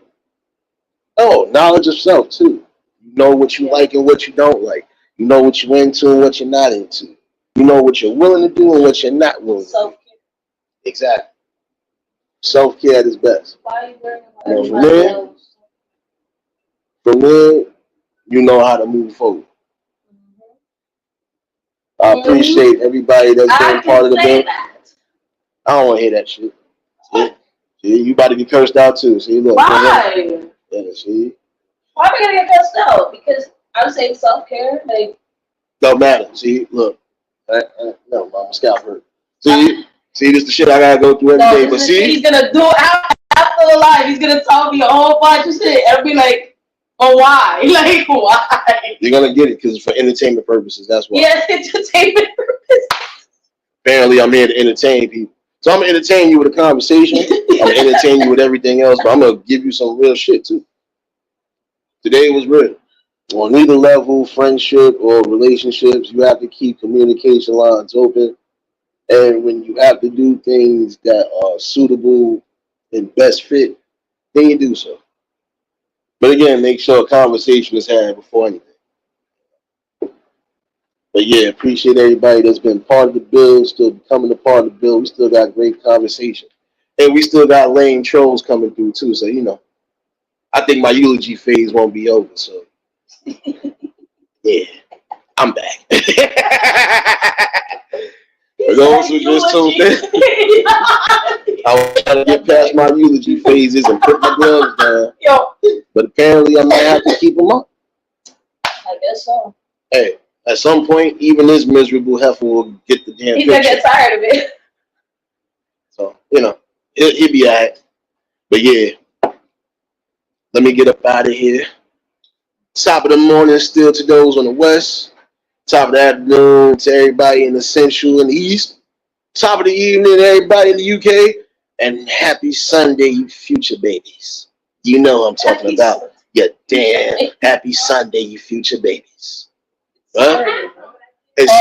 Oh, knowledge of self, too. You know what you like and what you don't like. You know what you're into and what you're not into. You know what you're willing to do and what you're not willing to do. Exactly. Self-care at its best. From there, you know how to move forward. I appreciate everybody that's been part of the bill. I don't want to hear that shit. See, you about to get cursed out too. See, look. Why? Yeah, see. Why am I gonna get cursed out? Because I'm saying self-care, like. Don't matter. See, look. No, my scalp hurt. See, this the shit I gotta go through every day. But see, he's gonna do after the live. He's gonna tell me a whole bunch of shit and be like, "Oh, why? Like, why?" You're gonna get it because it's for entertainment purposes. That's why. Yes, entertainment purposes. Apparently, I'm here to entertain people. So I'm gonna entertain you with a conversation. I'm gonna entertain you with everything else, but I'm gonna give you some real shit too. Today was real. On either level, friendship or relationships, you have to keep communication lines open. And when you have to do things that are suitable and best fit, then you do so. But again, make sure a conversation is had before anything. But yeah, appreciate everybody that's been part of the build, still becoming a part of the build. We still got great conversation. And we still got lame trolls coming through too. So, I think my eulogy phase won't be over. So yeah, I'm back. For those who just tuned in, I was trying to get past my eulogy phases and put my gloves down. Yo. But apparently I might have to keep them up. I guess so. Hey, at some point, even this miserable heifer will get the damn He's picture. gonna get tired of it. So, he'll be all right. But yeah, let me get up out of here. Top of the morning still to those on the west. Top of the afternoon to everybody in the central and the east. Top of the evening to everybody in the UK. And happy Sunday, you future babies. You know I'm talking about. Yeah, damn. Happy Sunday, you future babies. Huh? It's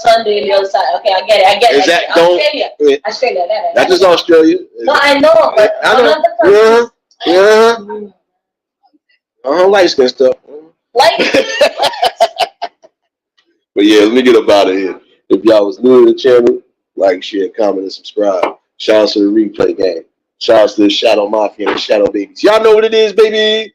Sunday on the other side. Okay, I get it. Is that Australia. That's just Australia. No, I know, but I know. I don't like skin stuff. Like. But yeah, let me get up out of here. If y'all was new to the channel, like, share, comment, and subscribe. Shout out to the replay game. Shout out to the Shadow Mafia and the Shadow Babies. Y'all know what it is, baby.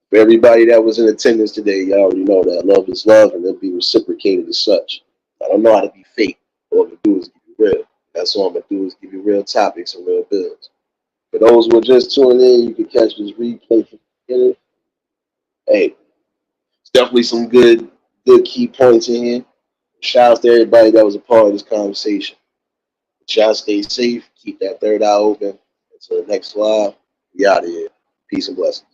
For everybody that was in attendance today, y'all already know that love is love and it'll be reciprocated as such. I don't know how to be fake. All I'm going to do is give you real. That's all I'm going to do is give you real topics and real bills. For those who are just tuning in, you can catch this replay from the beginning. Hey, it's definitely some good key points in here. Shout out to everybody that was a part of this conversation. Y'all stay safe. Keep that third eye open. Until the next live, we out of here. Peace and blessings.